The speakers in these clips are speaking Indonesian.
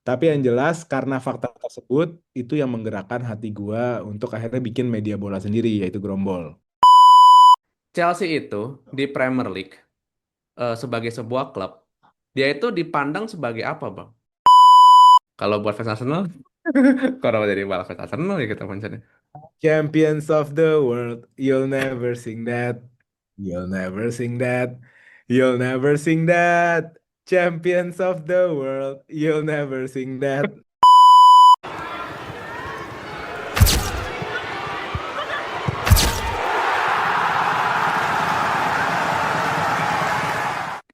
Tapi yang jelas karena fakta tersebut itu yang menggerakkan hati gua untuk akhirnya bikin media bola sendiri yaitu Grombol. Chelsea itu di Premier League sebagai sebuah klub, dia itu dipandang sebagai apa, Bang? Kalau buat fans Arsenal, kalau jadi malah fans Arsenal ya kita mentionnya. Champions of the world, you'll never sing that. You'll never sing that. You'll never sing that. Champions of the world, you'll never sing that.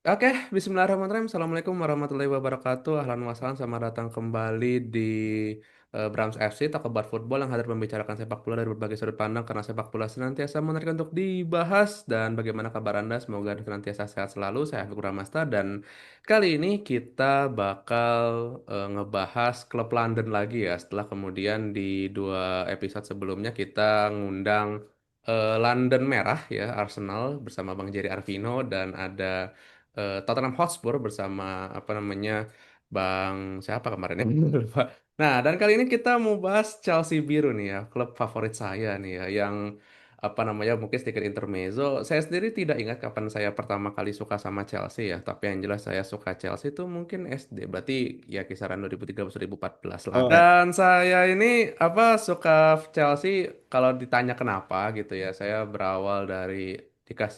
Oke, Bismillahirrahmanirrahim. Assalamualaikum warahmatullahi wabarakatuh. Ahlan wa sahlan, selamat datang kembali di Brams FC, Talk About Football yang hadir membicarakan sepak bola dari berbagai sudut pandang karena sepak bola senantiasa menarik untuk dibahas. Dan bagaimana kabar Anda? Semoga senantiasa sehat selalu. Saya Afiq Ramasta dan kali ini kita bakal ngebahas klub London lagi ya. Setelah kemudian di dua episode sebelumnya kita ngundang London Merah ya, Arsenal bersama Bang Jerry Arvino dan ada Tottenham Hotspur bersama apa namanya Bang siapa kemarin ya? Lupa. Nah, dan kali ini kita mau bahas Chelsea Biru nih ya, klub favorit saya nih ya, yang apa namanya mungkin sedikit intermezzo. Saya sendiri tidak ingat kapan saya pertama kali suka sama Chelsea ya, tapi yang jelas saya suka Chelsea itu mungkin SD, berarti ya kisaran 2013-2014 lah. Oh, Dan saya ini apa suka Chelsea kalau ditanya kenapa gitu ya, saya berawal dari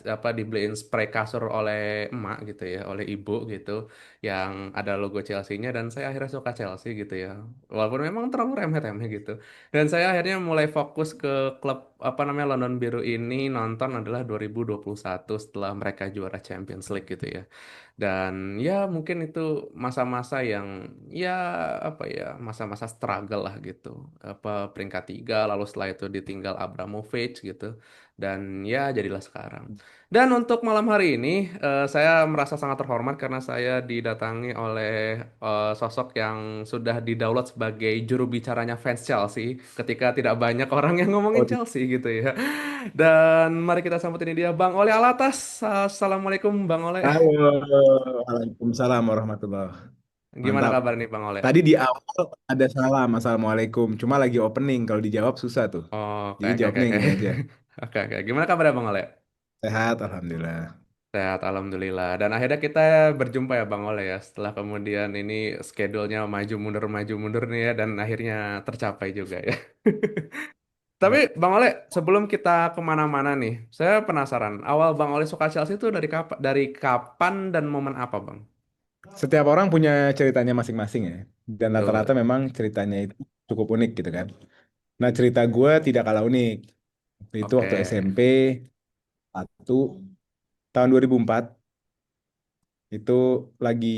apa dibeliin spray kasur oleh emak gitu ya, oleh ibu gitu yang ada logo Chelsea-nya dan saya akhirnya suka Chelsea gitu ya. Walaupun memang terlalu remeh-temeh gitu. Dan saya akhirnya mulai fokus ke klub apa namanya London Biru ini nonton adalah 2021 setelah mereka juara Champions League gitu ya. Dan ya mungkin itu masa-masa yang ya apa ya masa-masa struggle lah gitu. Apa peringkat tiga lalu setelah itu ditinggal Abramovich gitu. Dan ya jadilah sekarang. Dan untuk malam hari ini saya merasa sangat terhormat karena saya didatangi oleh sosok yang sudah didaulat sebagai juru bicaranya fans Chelsea ketika tidak banyak orang yang ngomongin oh, Chelsea gitu ya. Dan mari kita sambut ini dia Bang Ole Alatas. Assalamualaikum Bang Ole. halo. Waalaikumsalam warahmatullahi. Gimana Mantap. kabar nih Bang Ole? Tadi di awal ada salam, assalamualaikum. Cuma lagi opening, kalau dijawab susah tuh. Oke, Jadi oke, oke, jawabnya oke. gini aja. Oke, oke. Gimana kabarnya Bang Ole? Sehat, alhamdulillah. Sehat, Alhamdulillah. Dan akhirnya kita berjumpa ya Bang Ole ya. Setelah kemudian ini schedule-nya maju mundur nih ya. Dan akhirnya tercapai juga ya. Tapi Bang Ole, sebelum kita kemana-mana nih. Saya penasaran. Awal Bang Ole suka Chelsea itu dari kapan dan momen apa Bang? Setiap orang punya ceritanya masing-masing ya. Dan rata-rata Betul. memang ceritanya itu cukup unik gitu kan. Nah cerita gue tidak kalah unik. Itu Oke. waktu SMP, satu, tahun 2004, itu lagi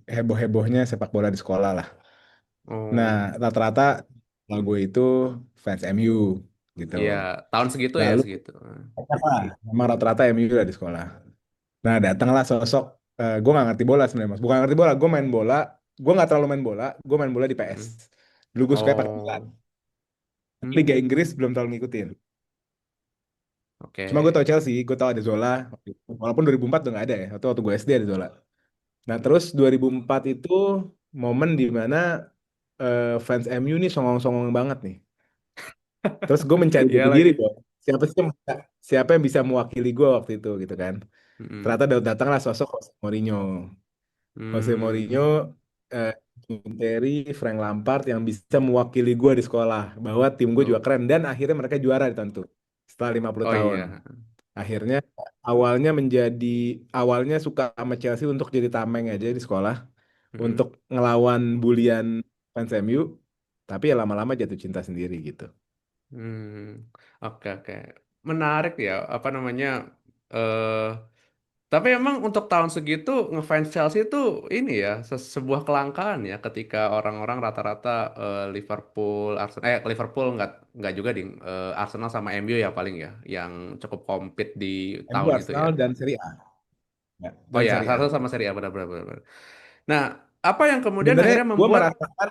heboh-hebohnya sepak bola di sekolah lah. Nah Oh, rata-rata kalau gue itu fans MU gitu. iya. Tahun segitu ya Lalu, segitu. memang rata-rata MU lah di sekolah. Nah, datanglah sosok, gue nggak ngerti bola sebenarnya mas. Bukan ngerti bola, gue main bola. Gue nggak terlalu main bola. Gue main bola di PS. Mm. Dulu gue suka pakai Milan. Oh. Tapi Liga Hmm. Inggris belum terlalu ngikutin. Cuma gue Oke. tau Chelsea, gue tau ada Zola. Walaupun 2004 udah nggak ada ya. Waktu gue SD ada Zola. Nah, Hmm. terus 2004 itu momen di mana fans MU nih songong-songong banget nih. Terus gue mencari Iya jati diri lagi. dong. Siapa yang bisa mewakili gue waktu itu gitu kan. Mm-mm. Ternyata datanglah sosok Jose Mourinho. Jose Mourinho, Hmm. eh, Terry, Frank Lampard yang bisa mewakili gue di sekolah bahwa tim gue juga Oh. keren dan akhirnya mereka juara di tahun itu setelah 50 Oh tahun. iya. Akhirnya awalnya menjadi awalnya suka sama Chelsea untuk jadi tameng aja di sekolah Mm-mm. untuk ngelawan bulian fans MU, tapi ya lama-lama jatuh cinta sendiri gitu. Hmm. Oke, oke. Menarik ya, apa namanya? eh tapi emang untuk tahun segitu ngefans Chelsea itu ini ya sebuah kelangkaan ya ketika orang-orang rata-rata Liverpool, Arsenal, Liverpool nggak juga ding, Arsenal sama MU ya paling ya yang cukup compete di MU, tahun itu ya. Arsenal dan Serie A. Ya, Oh dan ya, Serie A. satu sama Serie A benar-benar. Benar. Nah, apa yang kemudian Sebenarnya akhirnya gue membuat merasakan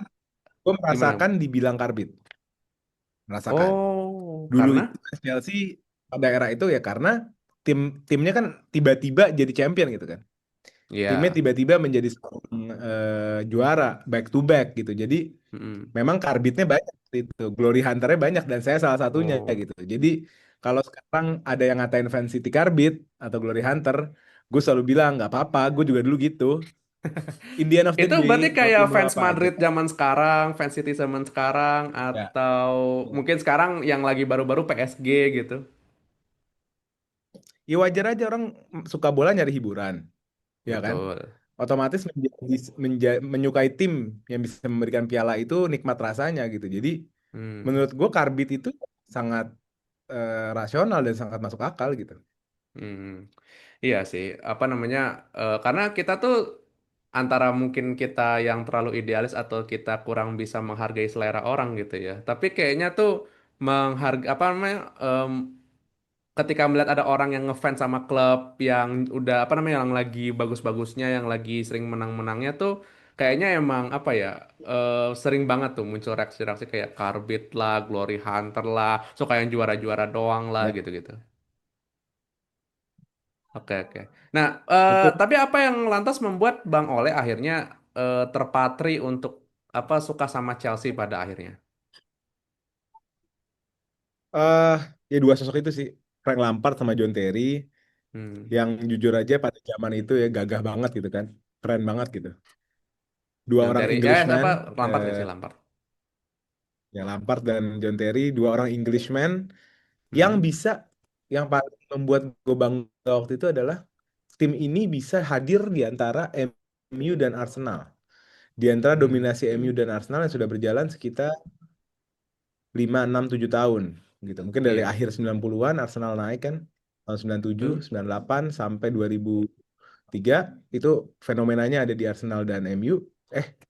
gue gimana? merasakan dibilang karbit, merasakan. Oh, Dulu itu karena Chelsea pada era itu ya karena timnya kan tiba-tiba jadi champion gitu kan. Timnya Iya. tiba-tiba menjadi seorang juara back to back gitu. Jadi Mm-mm. memang karbitnya banyak itu, glory hunternya banyak dan saya salah satunya Oh. gitu. Jadi kalau sekarang ada yang ngatain Fan City Karbit atau Glory Hunter, gue selalu bilang nggak apa-apa, gue juga dulu gitu. In the end of the Itu berarti day, mau kayak tim lo fans apa aja. Madrid zaman sekarang, fans City zaman sekarang, Ya, atau mungkin sekarang yang lagi baru-baru PSG gitu. ya wajar aja orang suka bola nyari hiburan, ya kan? Betul. Otomatis menyukai tim yang bisa memberikan piala itu nikmat rasanya gitu. Jadi Hmm. menurut gue Karbit itu sangat rasional dan sangat masuk akal gitu. Hmm. Iya sih, apa namanya? Karena kita tuh antara mungkin kita yang terlalu idealis atau kita kurang bisa menghargai selera orang gitu ya. Tapi kayaknya tuh menghargai apa namanya? Ketika melihat ada orang yang ngefans sama klub yang udah apa namanya yang lagi bagus-bagusnya, yang lagi sering menang-menangnya tuh kayaknya emang apa ya? Sering banget tuh muncul reaksi-reaksi kayak Karbit lah, Glory Hunter lah, suka yang juara-juara doang lah Ya, gitu-gitu. Oke, oke. Nah, betul. tapi apa yang lantas membuat Bang Ole akhirnya terpatri untuk apa suka sama Chelsea pada akhirnya? eh Ya dua sosok itu sih, Frank Lampard sama John Terry, Hmm. yang jujur aja pada zaman itu ya gagah banget gitu kan, keren banget gitu. Dua John orang Terry, Englishman, apa Lampard nggak sih eh, Lampard? ya Lampard dan John Terry, dua orang Englishman yang Hmm. bisa, yang paling membuat gue bangga waktu itu adalah tim ini bisa hadir di antara MU dan Arsenal. Di antara Hmm. dominasi MU dan Arsenal yang sudah berjalan sekitar 5 6 7 tahun gitu. Mungkin dari Iya, akhir 90-an Arsenal naik kan tahun 97, betul. 98 sampai 2003 itu fenomenanya ada di Arsenal dan MU.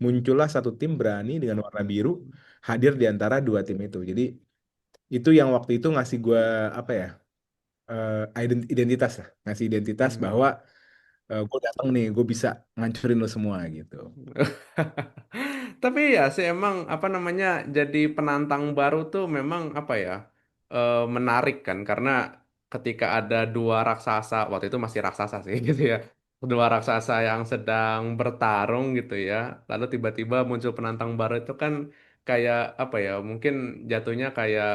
Muncullah satu tim berani dengan warna biru hadir di antara dua tim itu. Jadi itu yang waktu itu ngasih gue apa ya? Identitas lah, ngasih identitas Hmm. bahwa gue datang nih, gue bisa ngancurin lo semua gitu. Tapi ya sih emang apa namanya jadi penantang baru tuh memang apa ya menarik kan karena ketika ada dua raksasa waktu itu masih raksasa sih gitu ya dua raksasa yang sedang bertarung gitu ya lalu tiba-tiba muncul penantang baru itu kan kayak apa ya mungkin jatuhnya kayak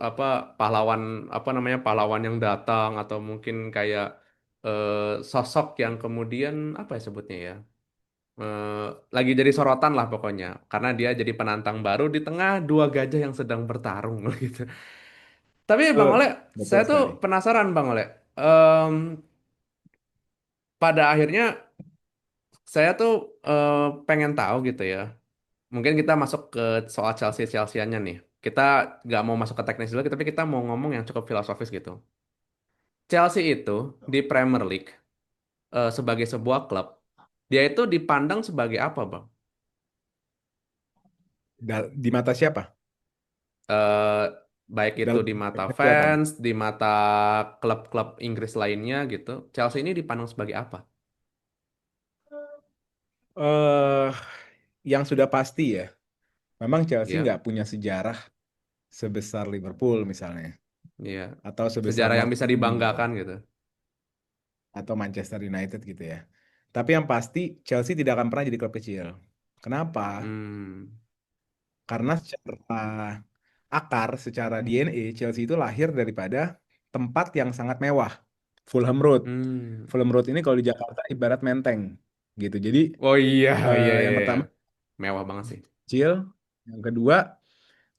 apa pahlawan apa namanya pahlawan yang datang atau mungkin kayak sosok yang kemudian apa ya sebutnya ya eh, lagi jadi sorotan lah pokoknya karena dia jadi penantang baru di tengah dua gajah yang sedang bertarung gitu. Tapi Bang Betul, Ole, betul saya tuh sekali. penasaran Bang Ole. Em, pada akhirnya saya tuh eh, pengen tahu gitu ya. Mungkin kita masuk ke soal Chelsea-Chelseannya nih. Kita nggak mau masuk ke teknis dulu, tapi kita mau ngomong yang cukup filosofis gitu. Chelsea itu di Premier League sebagai sebuah klub, dia itu dipandang sebagai apa, Bang? Di mata siapa? eh baik itu Dalam di mata siapa nih? fans, di mata klub-klub Inggris lainnya gitu. Chelsea ini dipandang sebagai apa? eh yang sudah pasti ya, memang Chelsea Ya, nggak punya sejarah sebesar Liverpool misalnya, iya. atau sebesar Sejarah yang bisa MU gitu, dibanggakan gitu. atau Manchester United gitu ya. Tapi yang pasti Chelsea tidak akan pernah jadi klub kecil. Kenapa? Hmm. Karena secara akar, secara DNA, Chelsea itu lahir daripada tempat yang sangat mewah, Fulham Road. Hmm. Fulham Road ini kalau di Jakarta ibarat menteng gitu. Jadi Oh iya, iya, iya, yang iya. pertama Mewah banget sih. kecil, yang kedua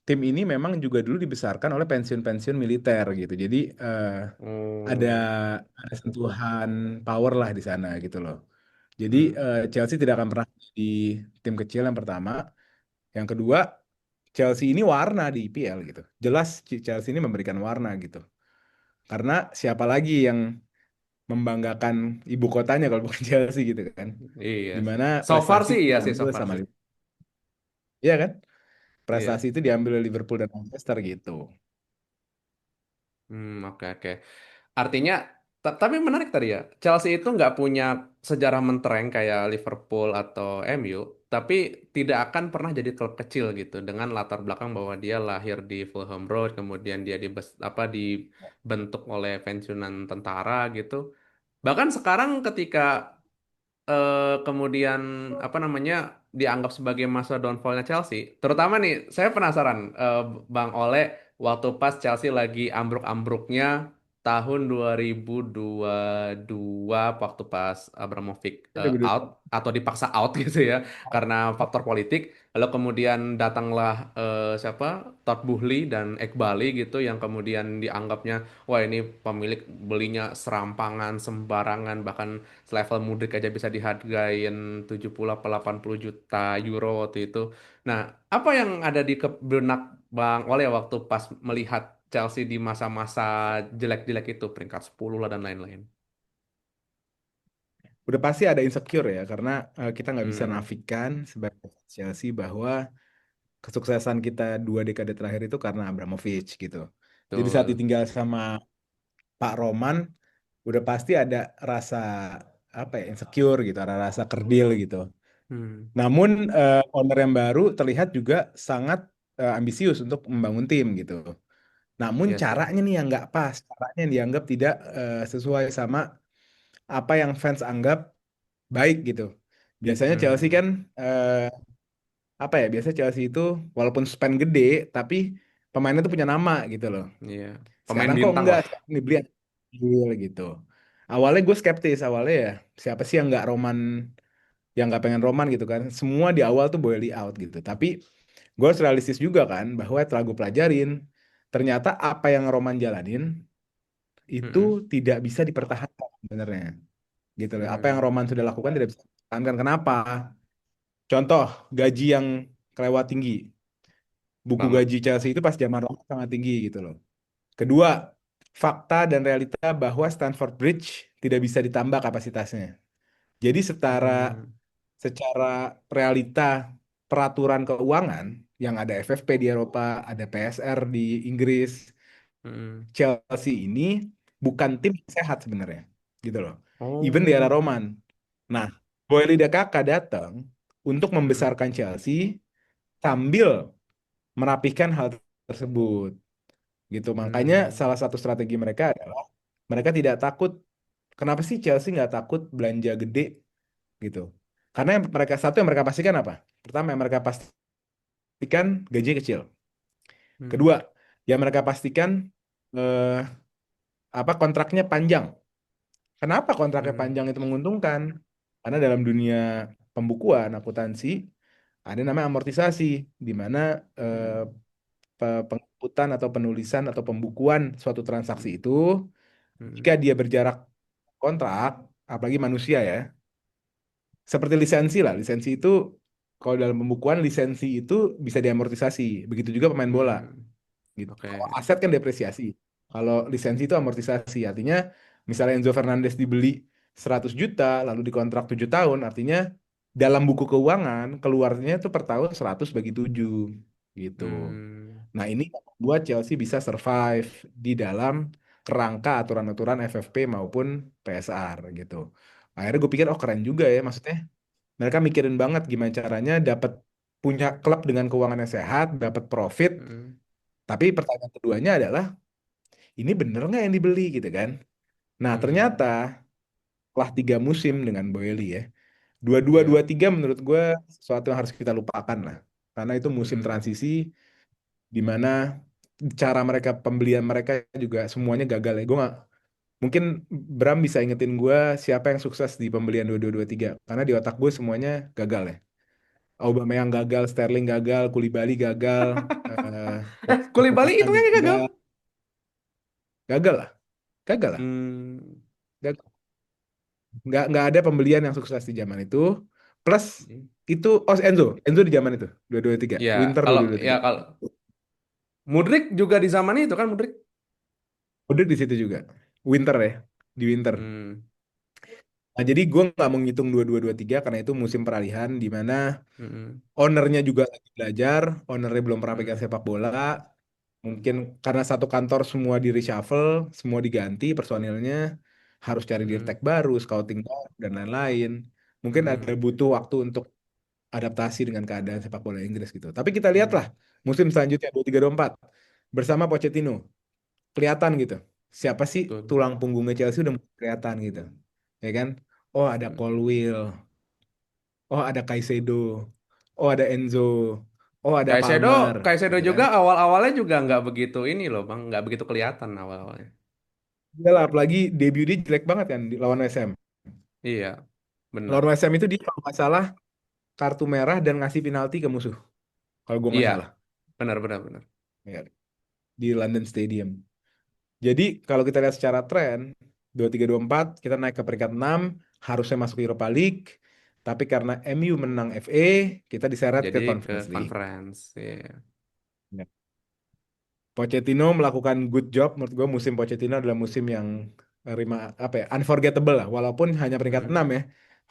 tim ini memang juga dulu dibesarkan oleh pensiun-pensiun militer gitu. Jadi ada Oh. ada sentuhan power lah di sana gitu loh. Jadi Hmm. Chelsea tidak akan pernah di tim kecil yang pertama. Yang kedua, Chelsea ini warna di IPL gitu. Jelas Chelsea ini memberikan warna gitu. Karena siapa lagi yang membanggakan ibu kotanya kalau bukan Chelsea gitu kan. Iya sih. Dimana So far prestasi sih iya sih, so diambil far sama sih. Liverpool. Iya kan? Prestasi Iya. itu diambil oleh Liverpool dan Manchester gitu. Oke, oke. Artinya, tapi menarik tadi ya. Chelsea itu nggak punya sejarah mentereng kayak Liverpool atau MU, tapi tidak akan pernah jadi klub kecil gitu dengan latar belakang bahwa dia lahir di Fulham Road, kemudian dia apa dibentuk oleh pensiunan tentara gitu. Bahkan sekarang ketika kemudian apa namanya dianggap sebagai masa downfallnya Chelsea. Terutama nih, saya penasaran Bang Ole waktu pas Chelsea lagi ambruk-ambruknya tahun 2022 waktu pas Abramovich out 2020. atau dipaksa out gitu ya karena faktor politik. Lalu kemudian datanglah siapa Todd Boehly dan Ekbali gitu yang kemudian dianggapnya wah ini pemilik belinya serampangan sembarangan bahkan selevel Mudrik aja bisa dihargain 70 atau 80 juta euro waktu itu. Nah, apa yang ada di benak Bang Ole waktu pas melihat Chelsea di masa-masa jelek-jelek itu, peringkat 10 lah dan lain-lain? Udah pasti ada insecure ya, karena kita nggak bisa Hmm, nafikan sebagai Chelsea bahwa kesuksesan kita 2 dekade terakhir itu karena Abramovich gitu. Jadi saat betul. ditinggal sama Pak Roman, udah pasti ada rasa apa ya, insecure gitu, ada rasa kerdil gitu. Hmm, Namun owner yang baru terlihat juga sangat ambisius untuk membangun tim gitu. Namun iya sih. caranya nih yang nggak pas, caranya yang dianggap tidak sesuai sama apa yang fans anggap baik gitu. Biasanya Chelsea Hmm, kan apa ya? Biasanya Chelsea itu walaupun spend gede, tapi pemainnya tuh punya nama gitu loh. iya. Pemain Sekarang kok bintang enggak, lah. sekarang dibeli yang kecil gitu. Awalnya gue skeptis, awalnya ya siapa sih yang nggak Roman, yang nggak pengen Roman gitu kan. Semua di awal tuh Boehly out gitu. Tapi gue harus realistis juga kan, bahwa setelah gue pelajarin, ternyata apa yang Roman jalanin itu Hmm, tidak bisa dipertahankan sebenarnya. Gitu loh. Apa yang hmm, Roman sudah lakukan tidak bisa dipertahankan. Kenapa? Contoh, gaji yang kelewat tinggi. Buku banget. gaji Chelsea itu pas zaman Roman sangat tinggi gitu loh. Kedua, fakta dan realita bahwa Stamford Bridge tidak bisa ditambah kapasitasnya. Jadi Hmm, secara realita peraturan keuangan yang ada FFP di Eropa, ada PSR di Inggris, hmm. Chelsea ini bukan tim yang sehat sebenarnya, gitu loh. Even di era Oh, Roman. Nah, Boy Kakak datang untuk hmm, membesarkan Chelsea sambil merapikan hal tersebut, gitu. Makanya hmm, salah satu strategi mereka adalah mereka tidak takut. Kenapa sih Chelsea nggak takut belanja gede, gitu? Karena yang mereka pastikan apa? Pertama, yang mereka pastikan gaji kecil. hmm, Kedua, yang mereka pastikan eh, apa kontraknya panjang. Kenapa kontraknya hmm, panjang itu menguntungkan? Karena dalam dunia pembukuan, akuntansi, ada namanya amortisasi, di mana eh, hmm, penginputan atau penulisan atau pembukuan suatu transaksi itu, jika hmm, dia berjarak kontrak, apalagi manusia ya, seperti lisensi lah. Lisensi itu, kalau dalam pembukuan, lisensi itu bisa diamortisasi. Begitu juga pemain bola hmm. gitu. Kalau Oke. aset kan depresiasi. Kalau lisensi itu amortisasi. Artinya misalnya Enzo Fernandez dibeli 100 juta lalu dikontrak 7 tahun, artinya dalam buku keuangan keluarnya itu per tahun 100 bagi 7 gitu. Hmm, Nah, ini yang membuat Chelsea bisa survive di dalam kerangka aturan-aturan FFP maupun PSR gitu. Akhirnya gue pikir, oh keren juga ya, maksudnya mereka mikirin banget gimana caranya dapat punya klub dengan keuangan yang sehat, dapat profit. hmm, Tapi pertanyaan keduanya adalah, ini bener nggak yang dibeli gitu kan? Nah, ternyata hmm. setelah 3 musim dengan Boeli ya, dua dua Ya. dua tiga menurut gue sesuatu yang harus kita lupakan lah. Karena itu musim Hmm. transisi di mana cara mereka pembelian mereka juga semuanya gagal ya. Gue nggak mungkin Bram bisa ingetin gue siapa yang sukses di pembelian 2223 karena di otak gue semuanya gagal ya. Aubameyang gagal, Sterling gagal, Koulibaly gagal, Koulibaly Fofana hitungnya gagal. gagal, gagal lah, gagal lah. Hmm. Gagal. Nggak ada pembelian yang sukses di zaman itu. Plus itu, oh Enzo di zaman itu 223, Ya, Winter kalau ya 2223. kalau Mudrik juga di zaman itu kan Mudrik. Udah di situ juga. Winter ya, di Winter. Hmm. Nah, jadi gue nggak mau ngitung 2223 karena itu musim peralihan di mana Hmm. ownernya juga lagi belajar, ownernya belum pernah pegang Hmm. sepak bola. Mungkin karena satu kantor semua di reshuffle, semua diganti personilnya, harus cari dirtek Hmm. baru, scouting baru, dan lain-lain. Mungkin ada Hmm. butuh waktu untuk adaptasi dengan keadaan sepak bola Inggris gitu. Tapi kita lihatlah Hmm. musim selanjutnya 23-24 bersama Pochettino, kelihatan gitu. Siapa sih Betul. tulang punggungnya Chelsea udah mulai kelihatan gitu. Ya kan? Oh, ada Hmm. Colwill. Oh, ada Caicedo. Oh, ada Enzo. Oh, ada Kaisedo, Palmer, Kaisedo gitu kan. juga awal-awalnya juga nggak begitu ini loh bang, nggak begitu kelihatan awal-awalnya. Iya lah, apalagi debut dia jelek banget kan di lawan SM. Iya, benar. Lawan SM itu dia kalau nggak salah kartu merah dan ngasih penalti ke musuh. Kalau gue nggak Iya, salah. benar benar benar. Ya, di London Stadium. Jadi kalau kita lihat secara tren, 23-24 kita naik ke peringkat 6, harusnya masuk Europa League. Tapi karena MU menang FA, kita diseret ke Jadi ke Conference League. conference. Iya. Ya. Pochettino melakukan good job. Menurut gue musim Pochettino adalah musim yang apa ya, unforgettable lah. Walaupun hanya peringkat Hmm, 6 ya.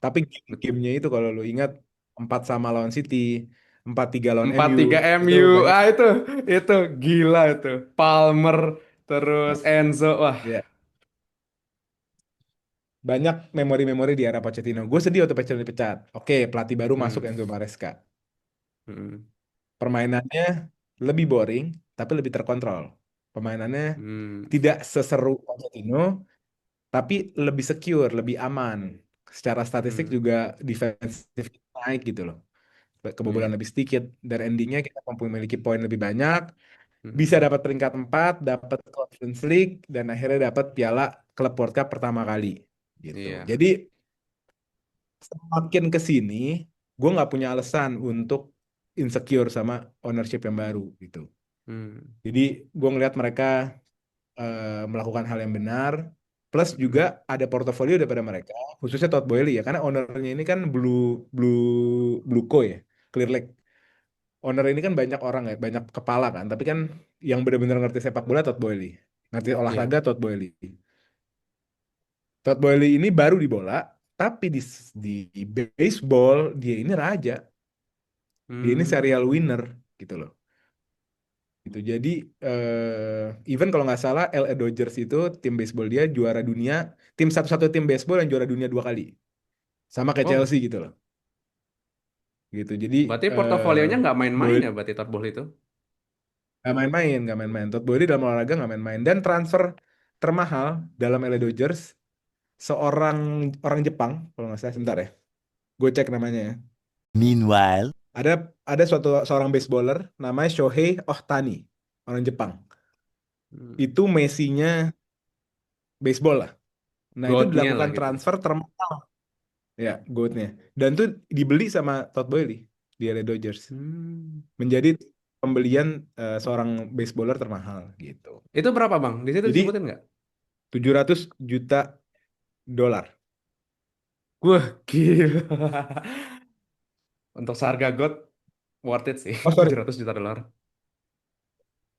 Tapi betul. gamenya itu kalau lu ingat 4 sama lawan City, 4-3 lawan Empat MU, tiga itu MU, banyak itu gila itu. Palmer terus ya, Enzo, wah. ya, banyak memori-memori di era Pochettino. Gue sedih waktu Pochettino dipecat. Oke, pelatih baru masuk Hmm, Enzo Maresca. hmm, Permainannya lebih boring, tapi lebih terkontrol. Permainannya hmm, tidak seseru Pochettino, tapi lebih secure, lebih aman. Secara statistik hmm, juga defensif naik gitu loh. Kebobolan iya, lebih sedikit. Dan endingnya kita mampu memiliki poin lebih banyak, bisa hmm, dapat peringkat 4, dapat Conference League, dan akhirnya dapat piala Klub World Cup pertama kali. Gitu. iya, Jadi semakin ke sini, gue nggak punya alasan untuk insecure sama ownership yang baru gitu. hmm, Jadi gue ngelihat mereka melakukan hal yang benar. Plus juga hmm, ada portofolio daripada mereka, khususnya Todd Boehly ya, karena ownernya ini kan Blue Blueko ya, Clear Lake. Owner ini kan banyak orang ya, banyak kepala kan, tapi kan yang benar-benar ngerti sepak bola Todd Boehly, ngerti iya, olahraga Todd Boehly. Todd Boehly ini baru di bola, tapi di baseball dia ini raja, dia ini serial hmm. winner gitu loh. Gitu. Jadi even kalau nggak salah LA Dodgers itu tim baseball dia juara dunia, tim satu-satu tim baseball yang juara dunia 2 kali, sama kayak Oh, Chelsea gitu loh. Gitu. Jadi berarti eh portofolionya nggak main-main Boyle ya berarti Todd Boehly itu? nggak main-main, nggak main-main. Todd Boehly dalam olahraga nggak main-main. Dan transfer termahal dalam LA Dodgers seorang orang Jepang kalau nggak salah, sebentar ya, gue cek namanya ya. Meanwhile, Ada seorang baseballer namanya Shohei Ohtani, orang Jepang. Hmm. Itu Messi-nya baseball lah. Nah, itu Goatnya lah dilakukan gitu. transfer termahal. Ya, GOAT-nya. Dan tuh dibeli sama Todd Boehly di LA Dodgers. Hmm. Menjadi pembelian seorang baseballer termahal gitu. Itu berapa bang? Di situ Jadi disebutin nggak? 700 juta dolar. Wah, gila. Untuk seharga God, worth it sih. Oh, sorry, 700 juta dolar.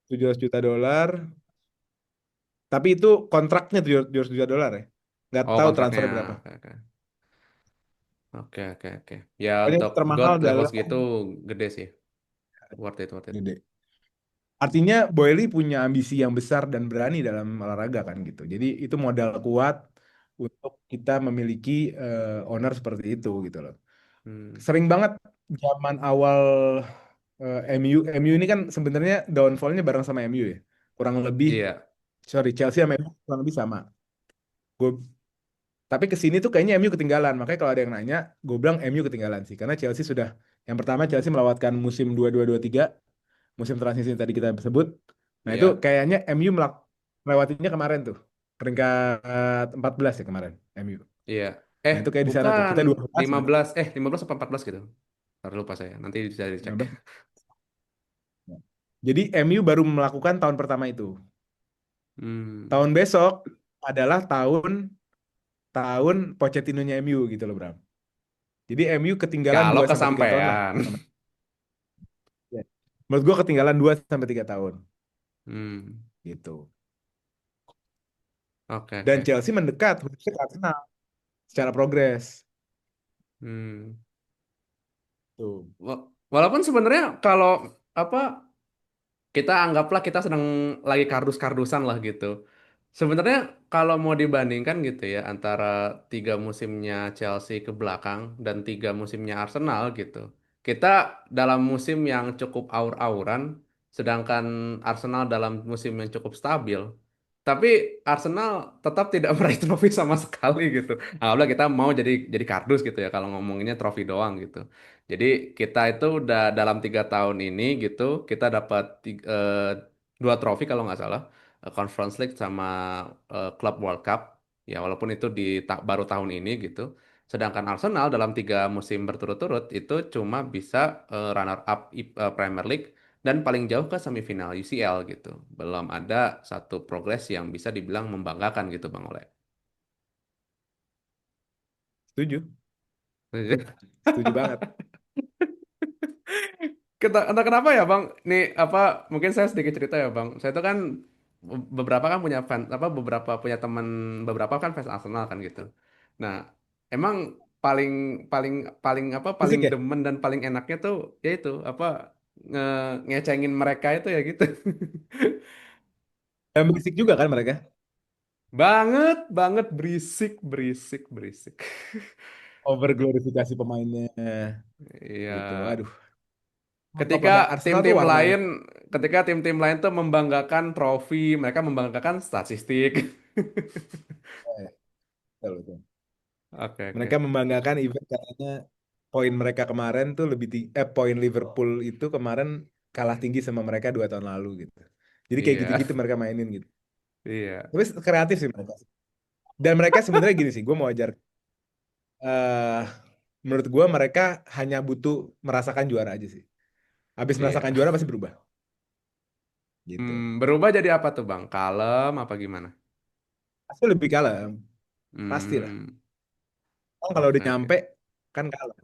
700 juta dolar. Tapi itu kontraknya 700 juta dolar ya. Nggak Oh, tahu kontraknya. transfernya berapa. Oke, oke. Oke, oke, oke. Ya, Pokoknya untuk itu God termahal level dalam segitu, gede sih. Worth it, worth it. gede. Artinya Boehly punya ambisi yang besar dan berani dalam olahraga kan gitu. Jadi itu modal kuat untuk kita memiliki owner seperti itu gitu loh. Hmm. Sering banget zaman awal MU ini kan sebenarnya downfallnya bareng sama MU ya. Kurang lebih, Iya, sorry, Chelsea sama MU kurang lebih sama. Gue tapi ke sini tuh kayaknya MU ketinggalan. Makanya kalau ada yang nanya, gue bilang MU ketinggalan sih. Karena Chelsea sudah yang pertama Chelsea melewatkan musim 22-23, musim transisi yang tadi kita sebut. Nah, itu iya, kayaknya MU melewatinya kemarin tuh. Peringkat 14 ya kemarin MU. iya. Nah, itu kayak di sana tuh. Bukan Kita 12 lima kan. belas 15 apa 14 gitu. Ntar lupa saya. Nanti bisa dicek. 15. Jadi MU baru melakukan tahun pertama itu. Hmm. Tahun besok adalah tahun tahun Pochettino-nya MU gitu loh, Bram. Jadi MU ketinggalan Kalau 2 sampai 3 tahun lah. kesampaian. Ya. Menurut gua ketinggalan 2 sampai 3 tahun Hmm. gitu. Oke, Dan oke. Chelsea mendekat khususnya ke Arsenal secara progres. Hmm. Tuh. Walaupun sebenarnya kalau apa kita anggaplah kita sedang lagi kardus-kardusan lah gitu. Sebenarnya kalau mau dibandingkan gitu ya antara 3 musimnya Chelsea ke belakang dan 3 musimnya Arsenal gitu. Kita dalam musim yang cukup aur-auran, sedangkan Arsenal dalam musim yang cukup stabil. Tapi Arsenal tetap tidak meraih trofi sama sekali gitu. Alhamdulillah kita mau jadi kardus gitu ya kalau ngomonginnya trofi doang gitu. Jadi kita itu udah dalam 3 tahun ini gitu kita dapat dua trofi kalau nggak salah. Conference League sama Club World Cup. Ya walaupun itu baru tahun ini gitu. Sedangkan Arsenal dalam 3 musim berturut-turut itu cuma bisa runner up Premier League dan paling jauh ke semifinal UCL gitu. Belum ada satu progres yang bisa dibilang membanggakan gitu Bang Oleh. Setuju, setuju banget. Entah kenapa ya Bang, nih apa mungkin saya sedikit cerita ya Bang. Saya itu kan beberapa kan punya fan apa beberapa punya teman beberapa kan fans Arsenal kan gitu. Nah, emang paling paling paling apa paling Musik ya? demen dan paling enaknya tuh ya itu apa nge ngecengin mereka itu ya gitu. Dan berisik juga kan mereka. Banget, banget berisik, berisik, berisik. Overglorifikasi pemainnya Iya. gitu. Aduh, kalau Ketika pada Arsenal tuh tim-tim warnanya lain, ketika tim-tim lain tuh membanggakan trofi, mereka membanggakan statistik. eh, betul, betul. Oke, Mereka oke. membanggakan event katanya poin mereka kemarin tuh poin Liverpool itu kemarin kalah tinggi sama mereka 2 tahun lalu gitu. Jadi kayak Iya, gitu-gitu mereka mainin gitu. iya, Tapi kreatif sih mereka. Dan mereka sebenarnya gini sih, gue mau ajar. eh Menurut gue mereka hanya butuh merasakan juara aja sih. Habis iya. merasakan juara pasti berubah gitu. Berubah jadi apa tuh Bang? Kalem apa gimana? Pasti lebih kalah, pasti lah. Hmm, Kan kalau oke, udah oke. nyampe kan kalah.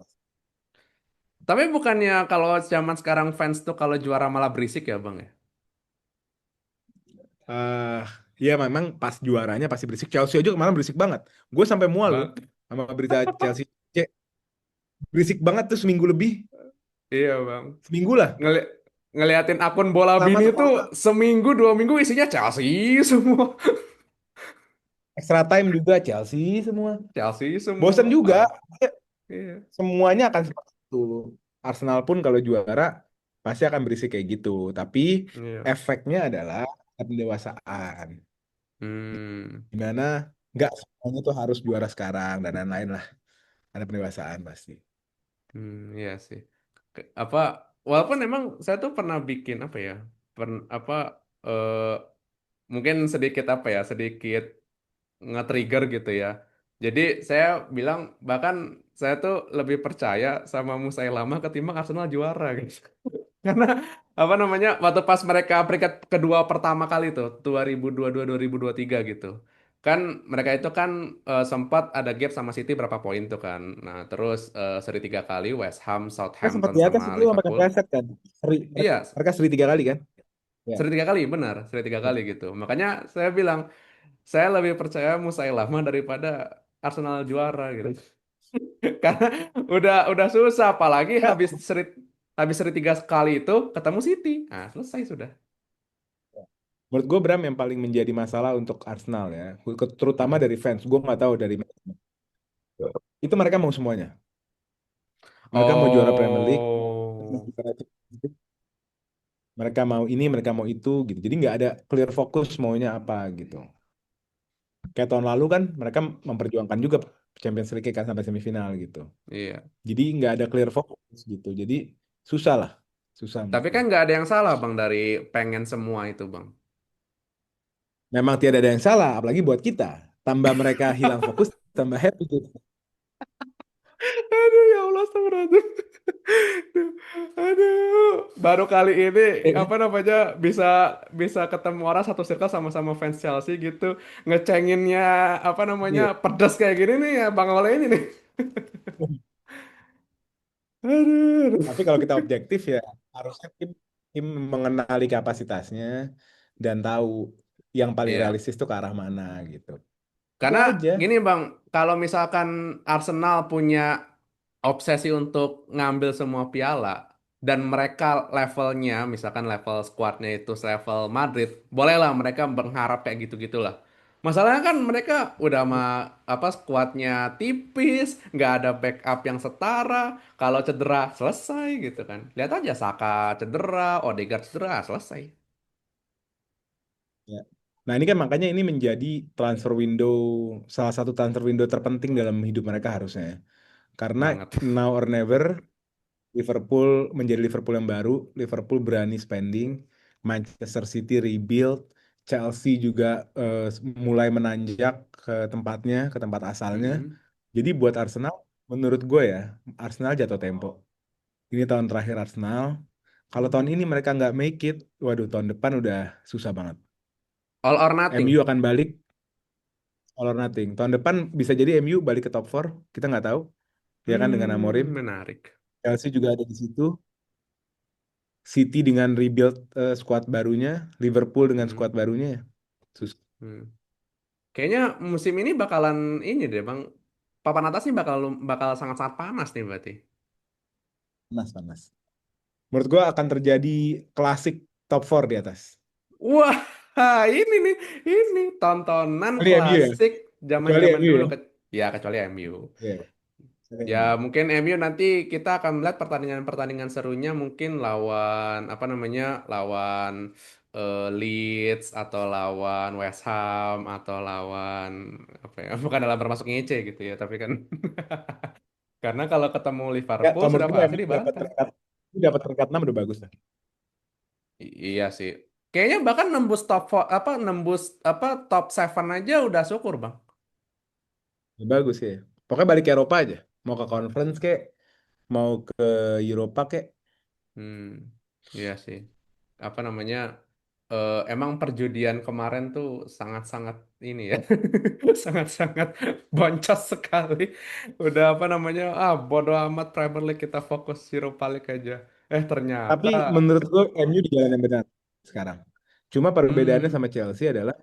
Tapi bukannya kalau zaman sekarang fans tuh kalau juara malah berisik ya Bang ya? eh Ya memang pas juaranya pasti berisik. Chelsea aja kemarin berisik banget. Gue sampai mual loh Bang, sama berita Chelsea. Berisik banget tuh seminggu lebih. iya Bang. Seminggu lah. Ngeli ngeliatin akun bola Selama bini tuh tuh kalau nggak seminggu 2 minggu isinya Chelsea semua. extra time juga Chelsea semua. Chelsea Bosen semua. juga. Ah, iya. Semuanya akan seperti itu. Arsenal pun kalau juara pasti akan berisik kayak gitu. Tapi Iya. efeknya adalah pendewasaan. Hmm, Dimana nggak semuanya tuh harus juara sekarang dan lain-lain lah. Ada pendewasaan pasti. iya sih. Apa walaupun emang saya tuh pernah bikin apa ya? Apa eh, mungkin sedikit apa ya? Sedikit nge-trigger gitu ya. Jadi saya bilang bahkan saya tuh lebih percaya sama Musailama ketimbang Arsenal juara guys. Karena apa namanya waktu pas mereka peringkat kedua pertama kali tuh 2022-2023 gitu. Kan mereka itu kan sempat ada gap sama City berapa poin tuh kan. Nah, terus seri 3 kali West Ham, Mereka sempat Southampton di sama atas itu sampai Liverpool. kepleset kan. Mereka, Iya, mereka seri 3 kali kan? Ya. seri 3 kali benar, seri 3 kali gitu. Makanya saya bilang saya lebih percaya Musailama daripada Arsenal juara gitu. Karena udah susah apalagi Ya, habis seri 3 kali itu ketemu City. Nah, selesai sudah. menurut gue Bram yang paling menjadi masalah untuk Arsenal ya, terutama Mm-mm. dari fans, gue nggak tahu dari mana. Itu mereka mau semuanya. Mereka mau juara Premier League, Oh, mereka mau ini, mereka mau itu gitu. Jadi nggak ada clear fokus maunya apa gitu. Kayak tahun lalu kan mereka memperjuangkan juga Champions League kan sampai semifinal gitu. iya. Jadi nggak ada clear fokus gitu. Jadi susah lah, susah menurut Tapi gue. kan nggak ada yang salah Bang dari pengen semua itu Bang. Memang tidak ada yang salah, apalagi buat kita. Tambah mereka hilang fokus, tambah happy gitu. Aduh ya Allah astagfirullahaladzim. Aduh, baru kali ini apa namanya bisa bisa ketemu orang satu circle sama-sama fans Chelsea gitu ngecenginnya apa namanya Iya. pedas kayak gini nih ya Bang Ole ini nih. Aduh. Tapi kalau kita objektif ya harusnya tim mengenali kapasitasnya dan tahu yang paling Iya. realistis tuh ke arah mana gitu. Itu Karena aja. gini Bang, kalau misalkan Arsenal punya obsesi untuk ngambil semua piala dan mereka levelnya, misalkan level squadnya itu level Madrid, bolehlah mereka berharap kayak gitu-gitulah. Masalahnya kan mereka udah apa squadnya tipis, nggak ada backup yang setara. Kalau cedera selesai gitu kan. Lihat aja Saka cedera, Odegaard cedera selesai. Ya. Nah, ini kan makanya ini menjadi transfer window, salah satu transfer window terpenting dalam hidup mereka harusnya. Karena Banget. now or never, Liverpool menjadi Liverpool yang baru, Liverpool berani spending, Manchester City rebuild, Chelsea juga mulai menanjak ke tempatnya, ke tempat asalnya. Mm-mm. Jadi buat Arsenal, menurut gue ya, Arsenal jatuh tempo. Ini tahun terakhir Arsenal. Kalau tahun ini mereka nggak make it, waduh tahun depan udah susah banget. All or MU nothing. akan balik all or nothing. Tahun depan bisa jadi MU balik ke top 4, kita nggak tahu. Ya kan dengan Amorim. Menarik. Chelsea juga ada di situ. City dengan rebuild squad barunya, Liverpool dengan squad Mm-mm. barunya ya. Susah. Hmm. Kayaknya musim ini bakalan ini deh Bang. Papan atas nih bakal bakal sangat-sangat panas nih berarti. Panas, panas. Menurut gua akan terjadi klasik top 4 di atas. Wah, ini nih, ini tontonan Kecuali MU ya. klasik Kecuali zaman-zaman MU dulu ya. Ya kecuali MU. Iya, kecuali Ya MU. mungkin MU nanti kita akan melihat pertandingan-pertandingan serunya mungkin lawan apa namanya lawan Leeds atau lawan West Ham atau lawan apa ya bukan dalam bermasuk ngece gitu ya tapi kan karena kalau ketemu Ya, Liverpool kalau menurut sudah gua pasti MU dibantai. dapat peringkat 6 udah bagus lah. Iya sih. Kayaknya bahkan nembus apa nembus apa top 7 aja udah syukur, Bang. Udah bagus ya. Pokoknya balik ke Eropa aja. Mau ke conference kek, mau ke Eropa kek. Hmm, iya sih. Apa namanya? Emang perjudian kemarin tuh sangat-sangat ini ya, sangat-sangat boncos sekali. Udah apa namanya? Bodo amat Premier League kita fokus Europa League aja. Ternyata, Tapi menurut gue MU di jalan yang benar sekarang. Cuma perbedaannya hmm, sama Chelsea adalah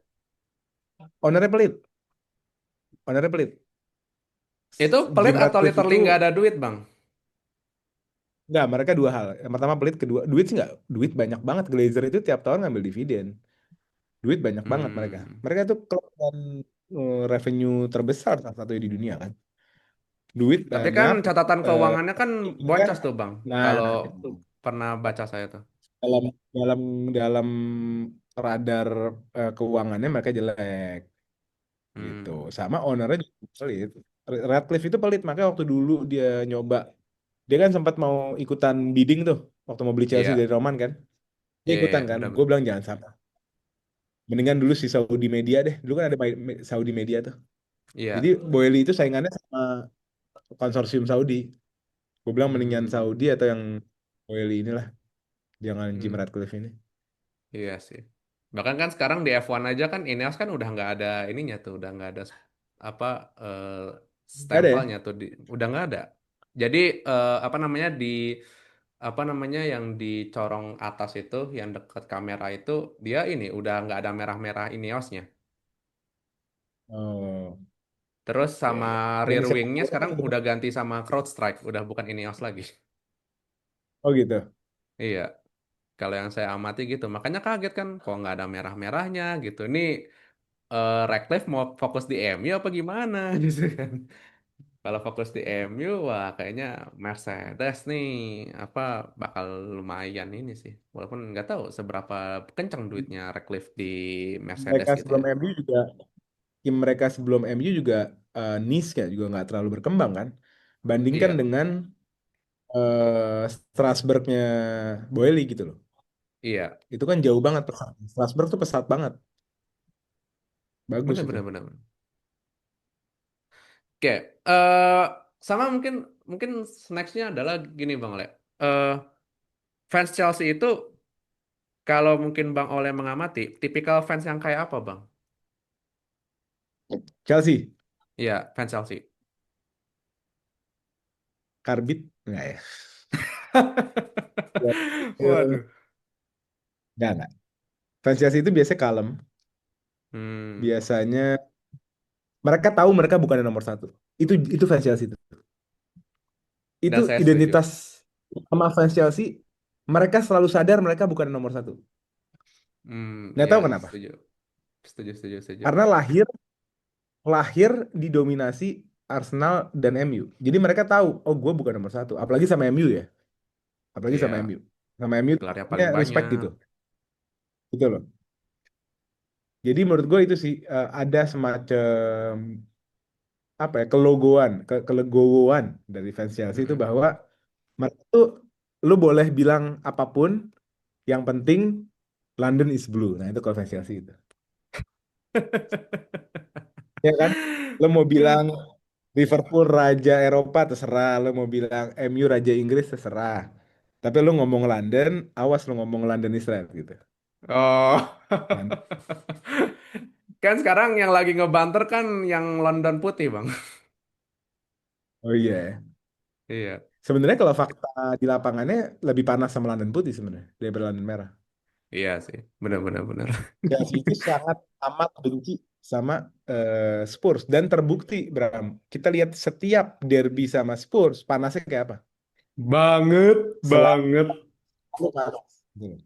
ownernya pelit. Ownernya pelit. itu pelit Jim atau Ratcliffe literally itu nggak ada duit, Bang? nggak, mereka dua hal. Yang pertama pelit, kedua duit sih nggak, duit banyak banget. Glazer itu tiap tahun ngambil dividen. Duit banyak banget mereka. Hmm. Mereka itu klub dan revenue terbesar salah satu di dunia kan. Duit Tapi kan banyak. catatan eh, keuangannya kan ininya, boncos tuh, Bang. nah Kalau itu. pernah baca saya tuh. dalam dalam dalam radar keuangannya mereka jelek. Gitu. Hmm. Sama ownernya juga pelit. Radcliffe itu pelit, makanya waktu dulu dia nyoba, dia kan sempat mau ikutan bidding tuh, waktu mau beli Chelsea Iya, dari Roman kan. Dia iya, iya, ikutan kan. Gue benar-benar. bilang jangan sampai. Mendingan dulu si Saudi Media deh. Dulu kan ada Saudi Media tuh. Jadi Iya. Boeli itu saingannya sama konsorsium Saudi. Gue bilang mendingan Hmm. Saudi atau yang Boeli inilah. Jangan Jim Hmm. Ratcliffe ini. Iya sih. Bahkan kan sekarang di F1 aja kan Ineos kan udah nggak ada ininya tuh, udah nggak ada apa eh, Gak ada ya? stempelnya tuh, udah nggak ada. Jadi apa namanya di apa namanya yang dicorong atas itu, yang dekat kamera itu dia ini udah nggak ada merah-merah Ineosnya. Oh, Terus ya, sama ya. Dan rear sepak wingnya bola kan sekarang udah ganti sama CrowdStrike, udah bukan Ineos lagi. oh gitu. Iya, kalau yang saya amati gitu. Makanya kaget kan, kok nggak ada merah-merahnya gitu. Ini Ratcliffe mau fokus di MU apa gimana gitu kan. Kalau fokus di MU, wah kayaknya Mercedes nih apa bakal lumayan ini sih. Walaupun nggak tahu seberapa kencang duitnya Ratcliffe di Mercedes Mereka gitu sebelum ya. MU juga tim mereka sebelum MU juga niche ya juga nggak terlalu berkembang kan. Bandingkan Iya, dengan Strasbourg-nya Boeli gitu loh. iya, Itu kan jauh banget pesat. Strasbourg tuh pesat banget. Bagus bener itu. bener bener. Bener. Oke, eh sama mungkin mungkin nextnya adalah gini Bang Le. Eh Fans Chelsea itu kalau mungkin Bang Oleh mengamati, tipikal fans yang kayak apa Bang? Chelsea, Iya, fans Chelsea. Karbit nggak ya? Ya, Waduh. nggak. Fans Chelsea itu biasanya kalem. Hmm, Biasanya mereka tahu mereka bukan yang nomor satu. Itu fans Chelsea itu. Itu dan saya setuju. identitas sama fans Chelsea. Mereka selalu sadar mereka bukan yang nomor satu. Nggak Iya, tahu kenapa. setuju. Setuju, setuju, setuju. Karena lahir lahir didominasi Arsenal dan MU. Jadi mereka tahu, oh gue bukan nomor satu. Apalagi sama MU ya. Apalagi sama Iya, MU. Sama MU tuh gelarnya makanya paling respect banyak. gitu. Gitu loh. Jadi menurut gue itu sih ada semacam apa ya kelegowoan dari fans Chelsea itu Mm-mm. bahwa mereka tuh lu boleh bilang apapun, yang penting London is blue. Nah itu kalau fans Chelsea itu, ya kan? Lu mau bilang Liverpool raja Eropa terserah, lu mau bilang MU raja Inggris terserah. Tapi lu ngomong London, awas lu ngomong London Israel gitu. Oh. Kan? Kan sekarang yang lagi ngebanter kan yang London putih, Bang. Oh iya. Iya. Sebenarnya kalau fakta di lapangannya lebih panas sama London Putih sebenarnya daripada London Merah. Iya sih. Benar-benar benar. Chelsea itu sangat amat benci sama Spurs dan terbukti Bram. Kita lihat setiap derby sama Spurs panasnya kayak apa? Banget, Selalu banget. panas. Gitu.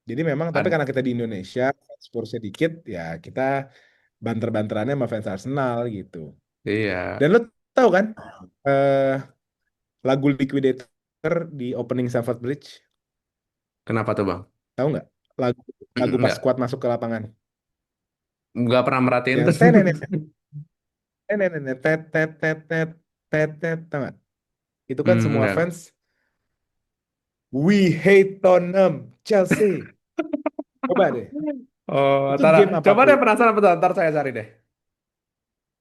Jadi memang tapi Ad- karena kita di Indonesia Spursnya dikit ya kita banter-banterannya sama fans Arsenal gitu. iya. Dan lo tahu kan eh, lagu Liquidator di opening Stamford Bridge, Kenapa tuh, Bang? tahu nggak? Lagu lagu pas Enggak. squad masuk ke lapangan. Nggak pernah merhatiin Yang tuh. tenenet tenenet tet tet tet tet tet tet tahu nggak? Itu kan semua Enggak. fans We hate Tottenham Chelsea. Coba deh. Oh, Itu ntar, game coba apapun, deh penasaran betul. Ntar saya cari deh.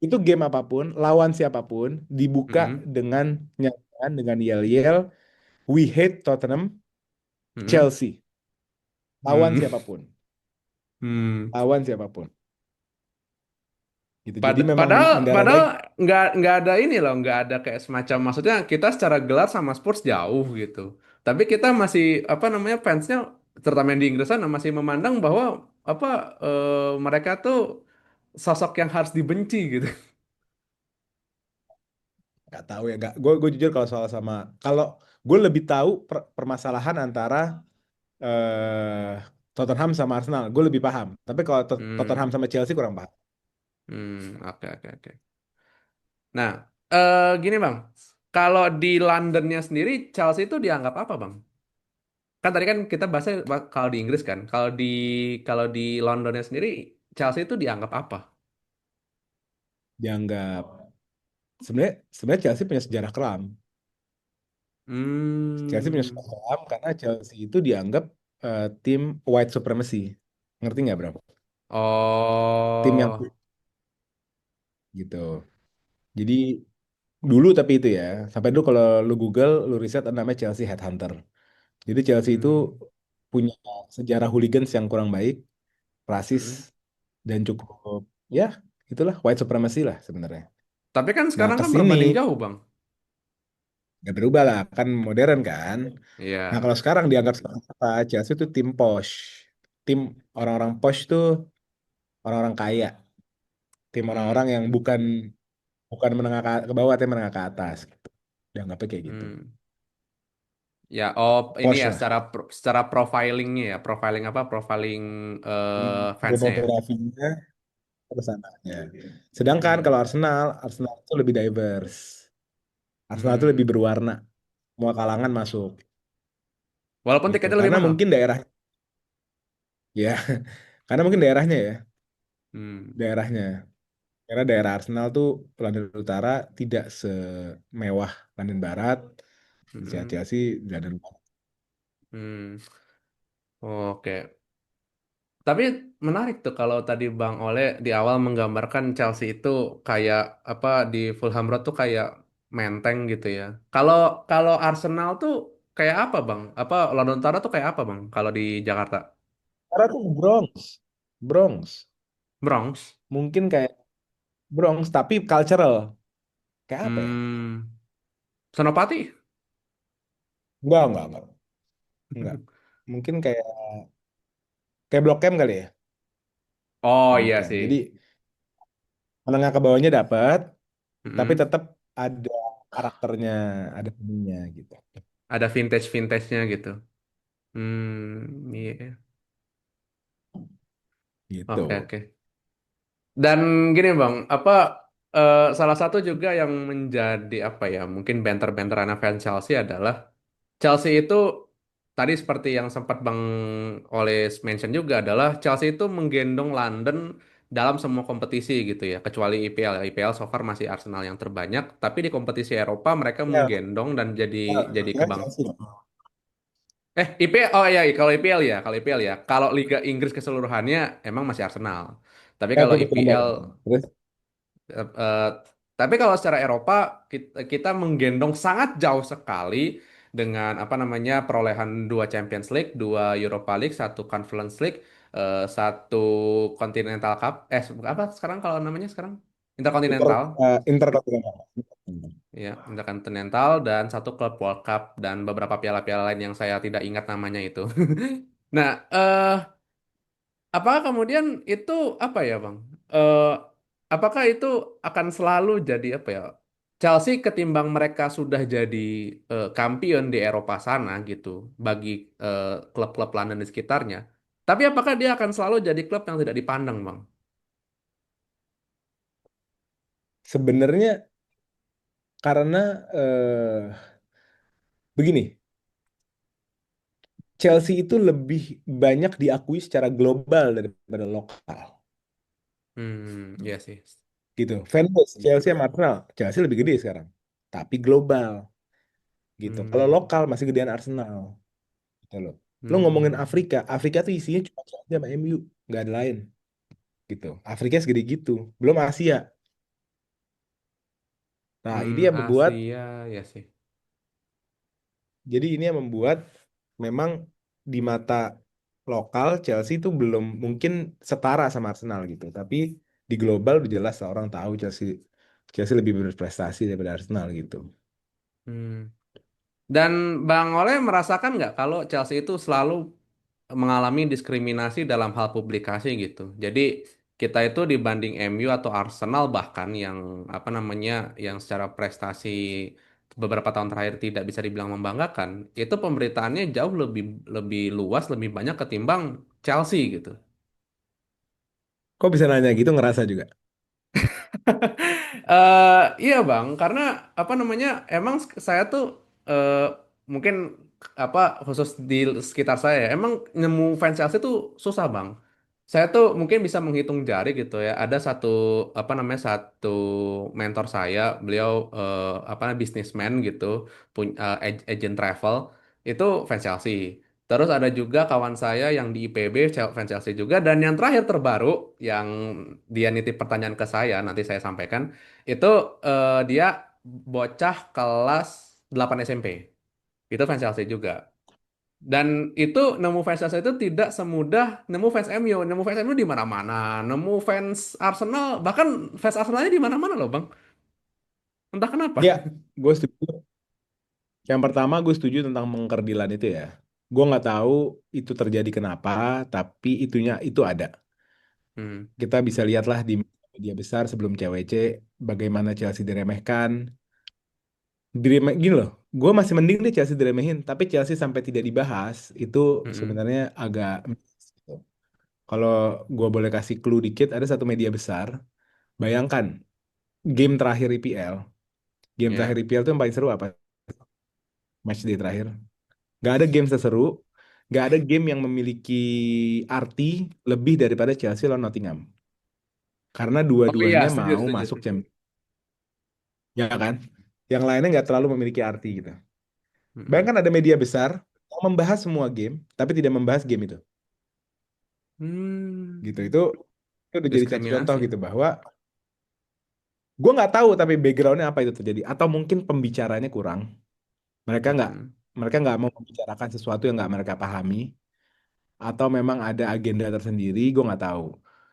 itu game apapun, lawan siapapun dibuka Mm-mm. dengan nyanyian dengan yel-yel We hate Tottenham Mm-mm. Chelsea. Lawan Hmm. siapapun, Hmm. lawan siapapun. Gitu. Jadi memang Padahal, mendarah padahal daging. nggak ada ini loh, nggak ada kayak semacam maksudnya kita secara gelar sama Spurs jauh gitu. Tapi kita masih apa namanya fansnya, terutama yang di Inggris sana masih memandang bahwa apa mereka tuh sosok yang harus dibenci gitu. Gak tahu ya, gak. Gue jujur kalau soal sama, kalau gue lebih tahu permasalahan antara eh, Tottenham sama Arsenal, gue lebih paham. Tapi kalau Hmm, Tottenham sama Chelsea kurang paham. oke oke oke. Nah, gini Bang, kalau di Londonnya sendiri Chelsea itu dianggap apa Bang? Kan tadi kan kita bahasnya kalau di Inggris kan, kalau di Londonnya sendiri Chelsea itu dianggap apa? Dianggap sebenarnya sebenarnya Chelsea punya sejarah kelam. Chelsea punya Hmm. sejarah kelam karena Chelsea itu dianggap tim white supremacy. Ngerti nggak, Bro? Tim yang Oh. gitu. Jadi dulu tapi itu ya, sampai dulu kalau lu Google, lu riset ada namanya Chelsea Headhunter. Jadi Chelsea itu Hmm. punya sejarah hooligans yang kurang baik, rasis, Hmm. dan cukup ya itulah white supremacy lah sebenarnya. Tapi kan Nah sekarang kan kesini berbanding jauh Bang. nggak berubah lah, kan modern kan. Nah Iya. kalau sekarang dianggap seperti apa? Chelsea itu tim posh, tim orang-orang posh tuh orang-orang kaya, tim orang-orang Hmm. yang bukan bukan menengah ke bawah, tapi menengah ke atas. Gitu. Dianggapnya kayak gitu. Hmm. Ya, oh ini Posh ya lah. secara profilingnya ya, profiling apa? Profiling fansnya ya. Demografinya ke sananya. Sedangkan kalau Hmm. Arsenal, Arsenal itu lebih diverse. Arsenal itu lebih Hmm. berwarna. Semua kalangan masuk Walaupun gitu. tiketnya lebih Karena mahal. mungkin daerah ya, karena mungkin daerahnya ya, Hmm. daerahnya. Karena daerah Arsenal tuh London Utara tidak semewah London Barat. Hmm. Chelsea London Barat. Hmm. Oke. Tapi menarik tuh kalau tadi Bang Ole di awal menggambarkan Chelsea itu kayak apa di Fulham Road tuh kayak menteng gitu ya. Kalau kalau Arsenal tuh kayak apa Bang? Apa London Utara tuh kayak apa Bang? Kalau di Jakarta? Karena tuh Bronx, Bronx. Bronx. Mungkin kayak Bronx tapi cultural. Kayak apa ya? Hmm. Senopati? Enggak. Enggak. Mungkin kayak kayak Blok M kali ya. Oh Kayak Blok iya M. Jadi sih. menengah ke bawahnya dapat, tapi Mm-mm. tetap ada karakternya, ada ininya gitu. Ada vintage-vintage-nya gitu. Hmm, iya. Oke, Gitu. oke. Dan gini Bang, apa salah satu juga yang menjadi apa ya, mungkin banter-banteran fans Chelsea adalah Chelsea itu tadi seperti yang sempat Bang Oles mention juga adalah Chelsea itu menggendong London dalam semua kompetisi gitu ya, kecuali IPL. IPL so far masih Arsenal yang terbanyak, tapi di kompetisi Eropa mereka Ya, menggendong dan jadi ya kebang. Chelsea. IPL, oh iya, kalau IPL ya, kalau IPL ya, kalau Liga Inggris keseluruhannya emang masih Arsenal. Tapi Ya, kalau aku bercanda. IPL, Terus eh, eh, tapi kalau secara Eropa kita menggendong sangat jauh sekali dengan apa namanya perolehan dua Champions League, dua Europa League, satu Conference League, satu Continental Cup, apa sekarang kalau namanya sekarang Intercontinental, Interkontinental. ya Intercontinental dan satu Club World Cup dan beberapa piala-piala lain yang saya tidak ingat namanya itu. Nah, apakah kemudian itu apa ya, Bang? Eh, apakah itu akan selalu jadi apa ya? Chelsea ketimbang mereka sudah jadi kampion di Eropa sana gitu bagi klub-klub London di sekitarnya. Tapi apakah dia akan selalu jadi klub yang tidak dipandang, Bang? Sebenarnya karena begini, Chelsea itu lebih banyak diakui secara global daripada lokal Iya sih. gitu. Fanbase Chelsea sama Arsenal, Chelsea lebih gede sekarang, tapi global gitu. Kalau Hmm, lokal masih gedean Arsenal gitu loh. Lo ngomongin hmm, Afrika, Afrika tuh isinya cuma Chelsea sama MU, nggak ada lain gitu. Afrika segede gitu, belum Asia. Nah, ini yang membuat Asia ya sih. Jadi ini yang membuat memang di mata lokal Chelsea itu belum mungkin setara sama Arsenal gitu. Tapi di global udah jelas lah, orang tahu Chelsea Chelsea lebih berprestasi daripada Arsenal gitu. Hmm. Dan Bang Oleh merasakan nggak kalau Chelsea itu selalu mengalami diskriminasi dalam hal publikasi gitu. Jadi kita itu dibanding MU atau Arsenal bahkan yang apa namanya yang secara prestasi beberapa tahun terakhir tidak bisa dibilang membanggakan, itu pemberitaannya jauh lebih lebih luas, lebih banyak ketimbang Chelsea gitu. Kok bisa nanya gitu ngerasa juga? Iya bang, karena apa namanya, emang saya tuh eh, mungkin apa khusus di sekitar saya, ya, emang nemu fans Chelsea tuh susah bang. Saya tuh mungkin bisa menghitung jari gitu ya. Ada satu apa namanya satu mentor saya, beliau apa bisnismen gitu, punya agent travel itu fans Chelsea. Terus ada juga kawan saya yang di IPB fans Chelsea juga, dan yang terakhir terbaru yang dia nitip pertanyaan ke saya, nanti saya sampaikan, itu dia bocah kelas 8 SMP. Itu fans Chelsea juga. Dan itu nemu fans Chelsea itu tidak semudah nemu fans MU. Nemu fans MU di mana-mana. Nemu fans Arsenal, bahkan fans Arsenalnya di mana-mana loh, Bang. Entah kenapa. Ya, gue setuju. Yang pertama gue setuju tentang mengkerdilan itu ya. Gue nggak tahu itu terjadi kenapa, tapi itunya itu ada. Hmm, Kita bisa lihatlah di media besar sebelum CWC bagaimana Chelsea diremehkan. Gini loh, gue masih mending deh Chelsea diremehin, tapi Chelsea sampai tidak dibahas itu mm-mm, sebenarnya agak miss gitu. Kalau gue boleh kasih clue dikit, ada satu media besar. Bayangkan game terakhir IPL, game terakhir ya. IPL itu yang paling seru apa? Match day terakhir. Gak ada game seseru, gak ada game yang memiliki arti lebih daripada Chelsea lawan Nottingham. Karena Oh iya, dua-duanya setuju, mau setuju, masuk setuju. Champions, ya kan? Yang lainnya nggak terlalu memiliki arti gitu. Mm-mm. Bayangkan ada media besar yang membahas semua game, tapi tidak membahas game itu. Gitu Hmm, itu udah jadi satu contoh diskriminasi. gitu bahwa gue nggak tahu tapi backgroundnya apa itu terjadi atau mungkin pembicaranya kurang. Mereka nggak Mm-mm, mereka nggak mau membicarakan sesuatu yang nggak mereka pahami atau memang ada agenda tersendiri, gue nggak tahu.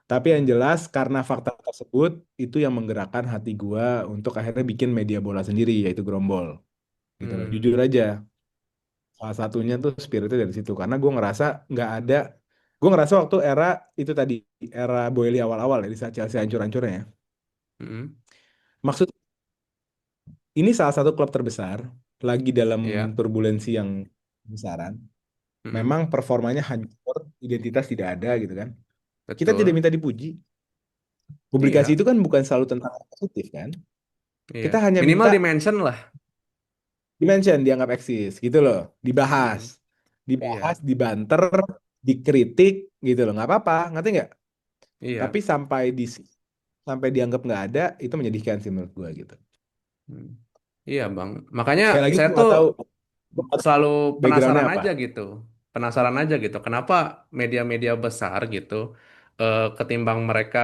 Tapi yang mm, jelas karena fakta tersebut itu yang menggerakkan hati gue untuk akhirnya bikin media bola sendiri yaitu Grombol gitu loh. mm, Jujur aja, salah satunya tuh spiritnya dari situ karena gue ngerasa waktu era itu tadi era Boeli awal-awal ya di saat Chelsea hancur-hancurnya ya. mm-mm. Maksud ini salah satu klub terbesar lagi dalam Iya, turbulensi yang besaran. mm-mm. Memang performanya hancur, identitas tidak ada gitu kan. Kita tidak Betul. minta dipuji. Publikasi Iya, itu kan bukan selalu tentang yang positif kan. iya. Kita hanya Minimal minta dimention lah. dimention, dianggap eksis gitu loh, dibahas. Mm-mm, dibahas, Iya, dibanter, dikritik gitu loh. Nggak apa-apa, ngerti nggak? Tapi iya. sampai dianggap nggak ada, itu menyedihkan sih menurut gue gitu. Hmm. Iya, Bang. Makanya Sekali lagi saya gue tuh nggak tahu selalu backgroundnya penasaran apa. aja gitu. Penasaran aja gitu. Kenapa media-media besar gitu ketimbang mereka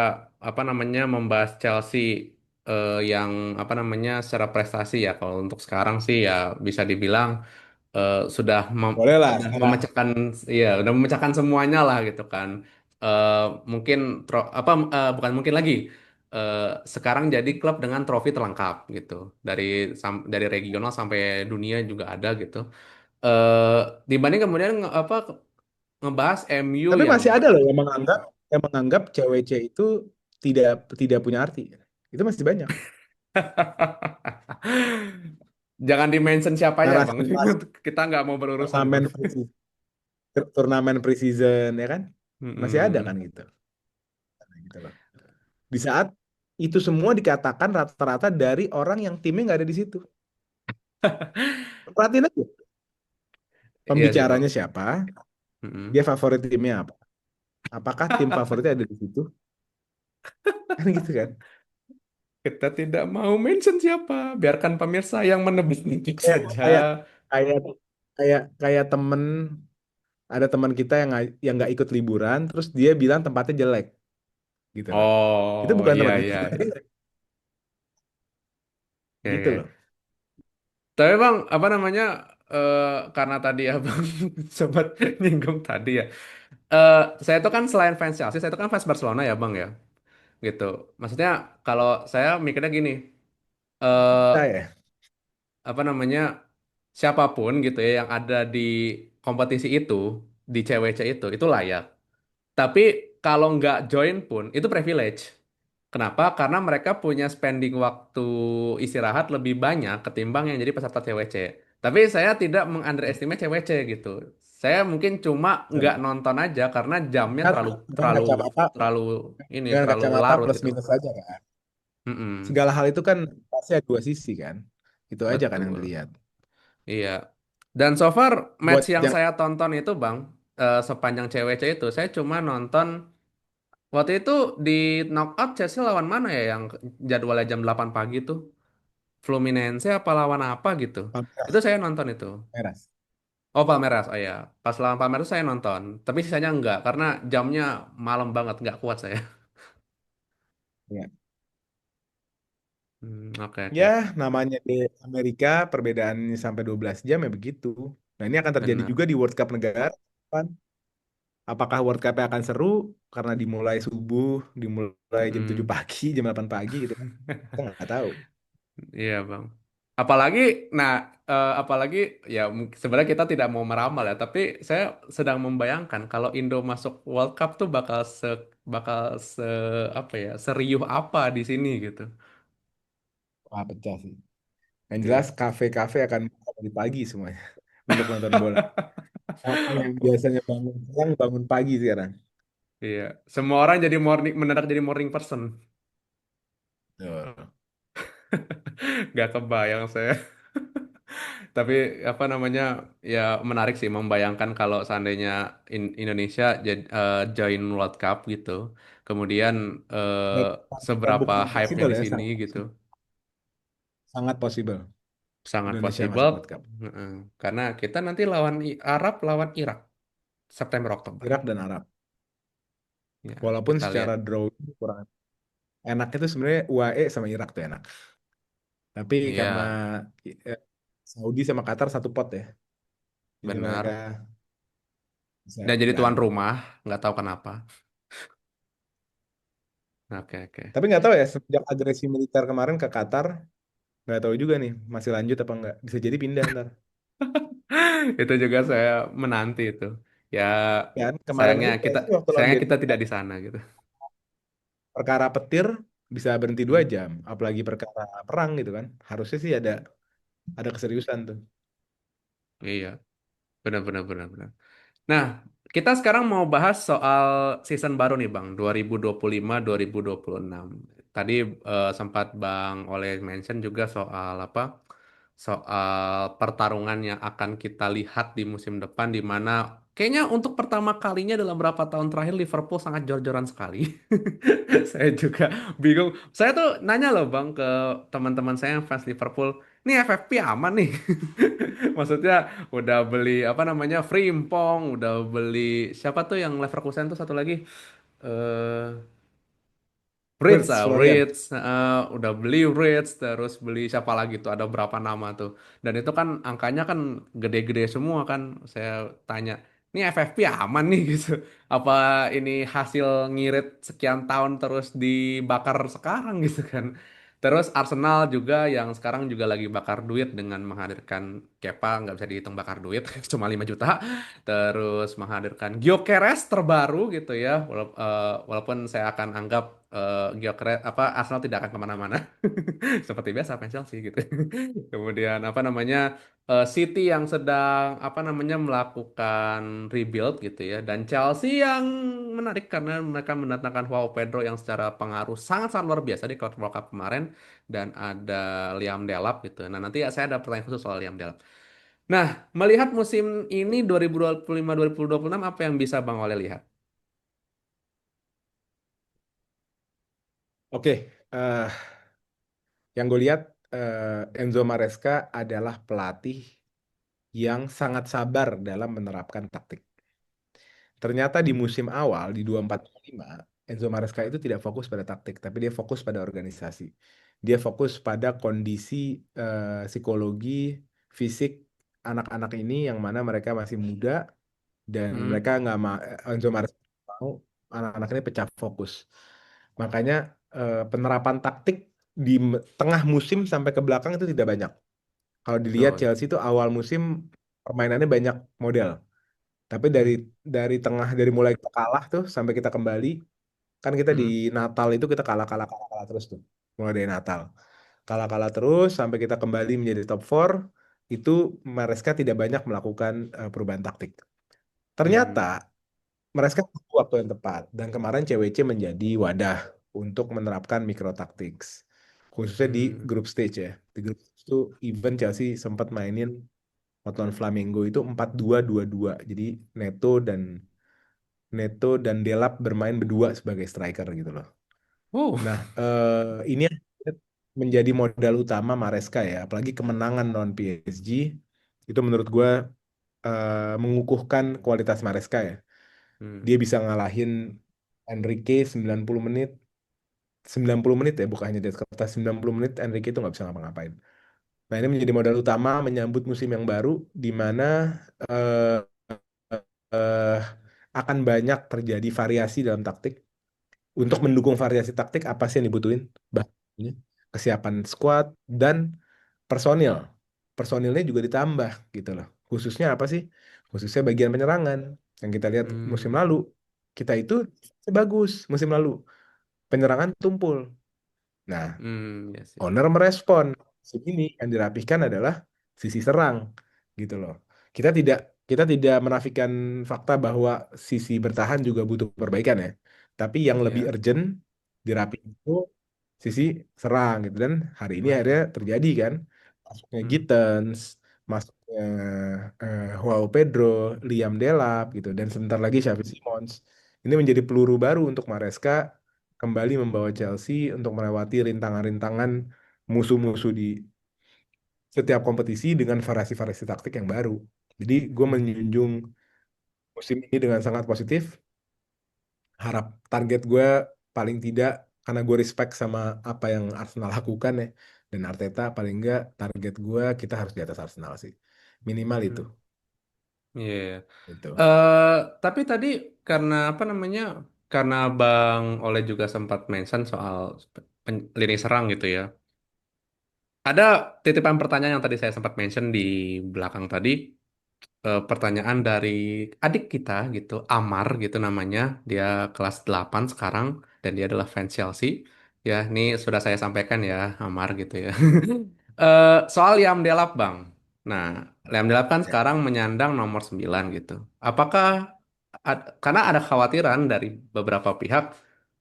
apa namanya membahas Chelsea yang apa namanya secara prestasi ya kalau untuk sekarang sih ya bisa dibilang sudah Boleh lah, udah secara memecahkan ya udah memecahkan semuanya lah gitu kan. Eh, mungkin apa bukan mungkin lagi eh, sekarang jadi klub dengan trofi terlengkap gitu dari dari regional sampai dunia juga ada gitu. eh Dibanding kemudian apa ngebahas MU tapi yang masih ada loh yang menganggap CWC itu tidak tidak punya arti. Itu masih banyak. jangan di-mention siapanya bang, Narasi-narasi kita nggak mau berurusan itu. turnamen pre-season, turnamen pre-season ya kan? Masih ada kan Mm-mm. gitu. Gitu loh. Di saat itu semua dikatakan rata-rata dari orang yang timnya nggak ada di situ. Perhatiin aja. Iya sih bang. Pembicaranya siapa? Dia Mm-mm. favorit timnya apa? Apakah tim favoritnya ada di situ? Kan gitu kan? Kita tidak mau mention siapa, biarkan pemirsa yang menebak-nebak Kayak saja. kayak kayak kayak ada teman kita yang nggak ikut liburan, terus dia bilang tempatnya jelek, gitu loh. Itu Oh bukan iya tempat iya, dia, iya gitu iya. loh. Tapi bang, apa namanya? eh karena tadi abang sempat nyinggung tadi ya. eh saya itu kan selain fans Chelsea, saya itu kan fans Barcelona ya bang ya, gitu. Maksudnya kalau saya mikirnya gini, eh Saya apa namanya? Siapapun gitu ya yang ada di kompetisi itu, di CWC itu layak. Tapi kalau nggak join pun itu privilege. Kenapa? Karena mereka punya spending waktu istirahat lebih banyak ketimbang yang jadi peserta CWC. Tapi saya tidak mengunderestimate CWC gitu. Saya mungkin cuma nggak ya. nonton aja karena jamnya Lihat terlalu dengan terlalu kacamata terlalu ini dengan terlalu kacamata larut plus gitu. minus aja kan. Mm-mm, Segala hal itu kan pasti ada dua sisi kan. Itu aja kan yang betul. dilihat. Iya. Dan so far match Buat yang yang saya tonton itu Bang, sepanjang CWC itu saya cuma nonton waktu itu di knockout Chelsea lawan mana ya yang jadwalnya jam 8 pagi tuh? Fluminense apa lawan apa gitu. Itu Palmeiras, saya nonton itu. Palmeiras. Oh Palmeiras, oh ya. Pas lawan Palmeiras saya nonton. Tapi sisanya enggak karena jamnya malam banget, nggak kuat saya. Ya. Oke Ya, oke. namanya di Amerika perbedaannya sampai 12 jam ya begitu. Nah, ini akan terjadi Benar. juga di World Cup negara. Kan? Apakah World Cup akan seru karena dimulai subuh, dimulai jam 7 Mm-mm. pagi, jam 8 pagi gitu kan? Kita nggak tahu. Iya bang. Apalagi, nah, apalagi ya sebenarnya kita tidak mau meramal ya, tapi saya sedang membayangkan kalau Indo masuk World Cup tuh bakal se apa ya seriuh apa di sini gitu. Wah, pecah sih. Yang jelas Iya. kafe-kafe akan buka pagi pagi semuanya untuk nonton bola. Orang yang biasanya bangun siang bangun pagi sekarang. Iya. Semua orang jadi mendadak jadi morning person. Tuh. Gak kebayang saya. Tapi apa namanya ya menarik sih membayangkan kalau seandainya Indonesia join World Cup gitu. Kemudian Dan, dan seberapa bukti hype-nya possible di ya, sini gitu. sangat possible Sangat Indonesia possible. masuk World Cup. Heeh. Karena kita nanti lawan Arab lawan Irak September Oktober. Irak dan Arab. Ya, Walaupun kita lihat. secara draw kurang enak itu sebenarnya UAE sama Irak tuh enak. Tapi karena Iya, eh, Saudi sama Qatar satu pot ya. Jadi mereka benar. bisa Dan jadi tuan pegang. rumah, nggak tahu kenapa. Oke, oke. Tapi nggak tahu ya sejak agresi militer kemarin ke Qatar, nggak tahu juga nih masih lanjut apa nggak. Bisa jadi pindah ntar. Itu juga saya menanti itu. Ya, Ya, kemarin sayangnya aja kita PSG waktu lawan sayangnya kita Belgia tidak di sana gitu. perkara petir bisa berhenti dua Hmm, jam, apalagi perkara perang gitu kan. Harusnya sih ada keseriusan tuh. iya, benar benar benar benar. Nah, kita sekarang mau bahas soal season baru nih, Bang, 2025-2026. Tadi sempat Bang Oleh mention juga soal apa? soal pertarungan yang akan kita lihat di musim depan, di mana kayaknya untuk pertama kalinya dalam beberapa tahun terakhir Liverpool sangat jor-joran sekali. Saya juga bingung. Saya tuh nanya loh Bang ke teman-teman saya yang fans Liverpool, ini FFP aman nih. Maksudnya udah beli apa namanya Frimpong, udah beli siapa tuh yang Leverkusen tuh satu lagi. eh Brits, Birds Florian. Brits, udah beli Brits, terus beli siapa lagi tuh, ada berapa nama tuh. Dan itu kan angkanya kan gede-gede semua kan. Saya tanya, ini FFP aman nih gitu. Apa ini hasil ngirit sekian tahun terus dibakar sekarang gitu kan. Terus Arsenal juga yang sekarang juga lagi bakar duit dengan menghadirkan Kepa, nggak bisa dihitung bakar duit, cuma 5 juta. Terus menghadirkan Gyökeres terbaru gitu ya, walaupun saya akan anggap Gyökeres apa Arsenal tidak akan kemana-mana seperti biasa fans Chelsea gitu. Kemudian apa namanya City yang sedang apa namanya melakukan rebuild gitu ya, dan Chelsea yang menarik karena mereka mendatangkan Joao Pedro yang secara pengaruh sangat-sangat luar biasa di World Cup kemarin, dan ada Liam Delap gitu. Nah nanti saya ada pertanyaan khusus soal Liam Delap. Nah, melihat musim ini 2025-2026 apa yang bisa Bang Oleh lihat? Oke, eh, yang gue lihat Enzo Maresca adalah pelatih yang sangat sabar dalam menerapkan taktik. Ternyata di musim awal di 24-25 Enzo Maresca itu tidak fokus pada taktik, tapi dia fokus pada organisasi. Dia fokus pada kondisi psikologi, fisik anak-anak ini yang mana mereka masih muda dan Hmm. mereka nggak Enzo Maresca mau anak-anak ini pecah fokus. Makanya penerapan taktik di tengah musim sampai ke belakang itu tidak banyak. Kalau dilihat Oh, Chelsea itu awal musim permainannya banyak model. Tapi hmm. dari mulai kita kalah tuh sampai kita kembali, kan kita di Hmm. Natal itu kita kalah kalah kalah kalah terus tuh. Mulai dari Natal. Kalah kalah terus sampai kita kembali menjadi top 4, itu Maresca tidak banyak melakukan perubahan taktik. Ternyata Hmm. Maresca butuh waktu yang tepat dan kemarin CWC menjadi wadah untuk menerapkan micro tactics. Khususnya di Hmm. group stage ya. Di group stage itu even Chelsea sempat mainin lawan Flamengo itu 4-2-2-2. Jadi Neto dan Delap bermain berdua sebagai striker gitu loh. Oh. Nah, ini menjadi modal utama Maresca ya, apalagi kemenangan non PSG itu menurut gue mengukuhkan kualitas Maresca ya. Hmm. Dia bisa ngalahin Enrique 90 menit, 90 menit ya, bukan hanya di atas kertas 90 menit Enrique itu nggak bisa ngapa-ngapain. Nah, ini menjadi modal utama menyambut musim yang baru di mana eh, eh, akan banyak terjadi variasi dalam taktik. Untuk Hmm. mendukung variasi taktik apa sih yang dibutuhin? Bahannya, kesiapan squad dan personil. Personilnya juga ditambah gitu loh. Khususnya apa sih? Khususnya bagian penyerangan. Yang kita lihat musim Hmm. lalu, kita itu bagus musim lalu. Penyerangan tumpul. Nah, Hmm. Ya sih. owner merespon. Segini yang dirapihkan adalah sisi serang gitu loh. Kita tidak kita tidak menafikan fakta bahwa sisi bertahan juga butuh perbaikan ya. Tapi yang lebih Ya. urgent dirapihin itu sisi serang gitu dan hari ini akhirnya terjadi kan masuknya Hmm. Gittens, masuknya Joao Pedro, Liam Delap gitu dan sebentar lagi Xavi Simons. Ini menjadi peluru baru untuk Maresca kembali membawa Chelsea untuk melewati rintangan-rintangan musuh-musuh di setiap kompetisi dengan variasi-variasi taktik yang baru. Jadi gue Hmm. menjunjung musim ini dengan sangat positif. Harap target gue paling tidak karena gue respect sama apa yang Arsenal lakukan ya. Dan Arteta paling enggak target gue kita harus di atas Arsenal sih. Minimal itu. Hmm. Iya. Itu. Tapi tadi karena apa namanya? Karena Bang Oleh juga sempat mention soal lini serang gitu ya. Ada titipan pertanyaan yang tadi saya sempat mention di belakang tadi. Pertanyaan dari adik kita gitu, Amar gitu namanya. Dia kelas 8 sekarang dan dia adalah fans Chelsea. Ya, ini sudah saya sampaikan ya, Amar gitu ya. Soal Liam Delap, Bang. Nah, Liam Delap kan Ya. sekarang menyandang nomor 9 gitu. Apakah karena ada khawatiran dari beberapa pihak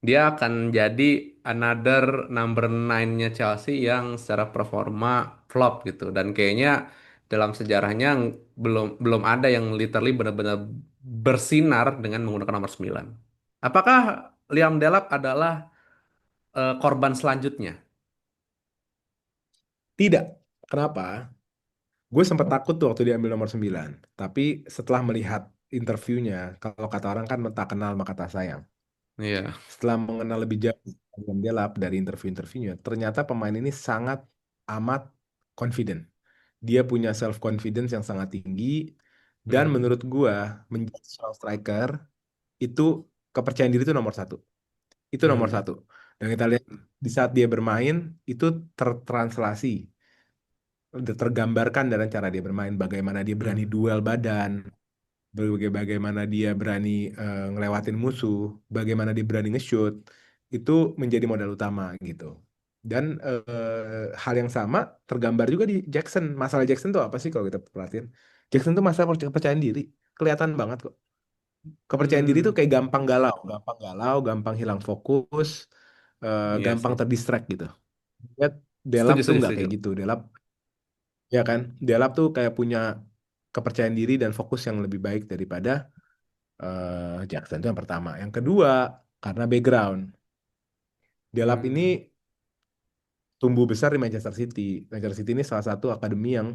dia akan jadi another number 9-nya Chelsea yang secara performa flop gitu. Dan kayaknya dalam sejarahnya belum belum ada yang literally benar-benar bersinar dengan menggunakan nomor 9. Apakah Liam Delap adalah korban selanjutnya? Tidak. Kenapa? Gue sempat takut tuh waktu dia ambil nomor 9. Tapi setelah melihat interviewnya, kalau kata orang kan tak kenal maka tak sayang. Iya. Setelah mengenal lebih jauh William Delap dari interview-interviewnya, ternyata pemain ini sangat amat confident. Dia punya self confidence yang sangat tinggi dan Hmm. menurut gua menjadi seorang striker itu kepercayaan diri itu nomor satu. Itu nomor Hmm. satu. Dan kita lihat di saat dia bermain itu tertranslasi, tergambarkan dalam cara dia bermain, bagaimana dia berani Hmm. duel badan, bagaimana dia berani ngelewatin musuh, bagaimana dia berani nge-shoot, itu menjadi modal utama gitu. Dan hal yang sama tergambar juga di Jackson. Masalah Jackson tuh apa sih kalau kita perhatiin? Jackson tuh masalah kepercayaan diri. Kelihatan banget kok. Kepercayaan diri tuh Hmm. kayak gampang galau, gampang hilang fokus, Iya gampang sih. terdistract gitu. Lihat Delap Setuju, tuh setuju, nggak setuju. kayak gitu. Delap ya kan, Delap tuh kayak punya kepercayaan diri dan fokus yang lebih baik daripada Jackson itu yang pertama. Yang kedua, karena background. Delap ini Hmm. tumbuh besar di Manchester City. Manchester City ini salah satu akademi yang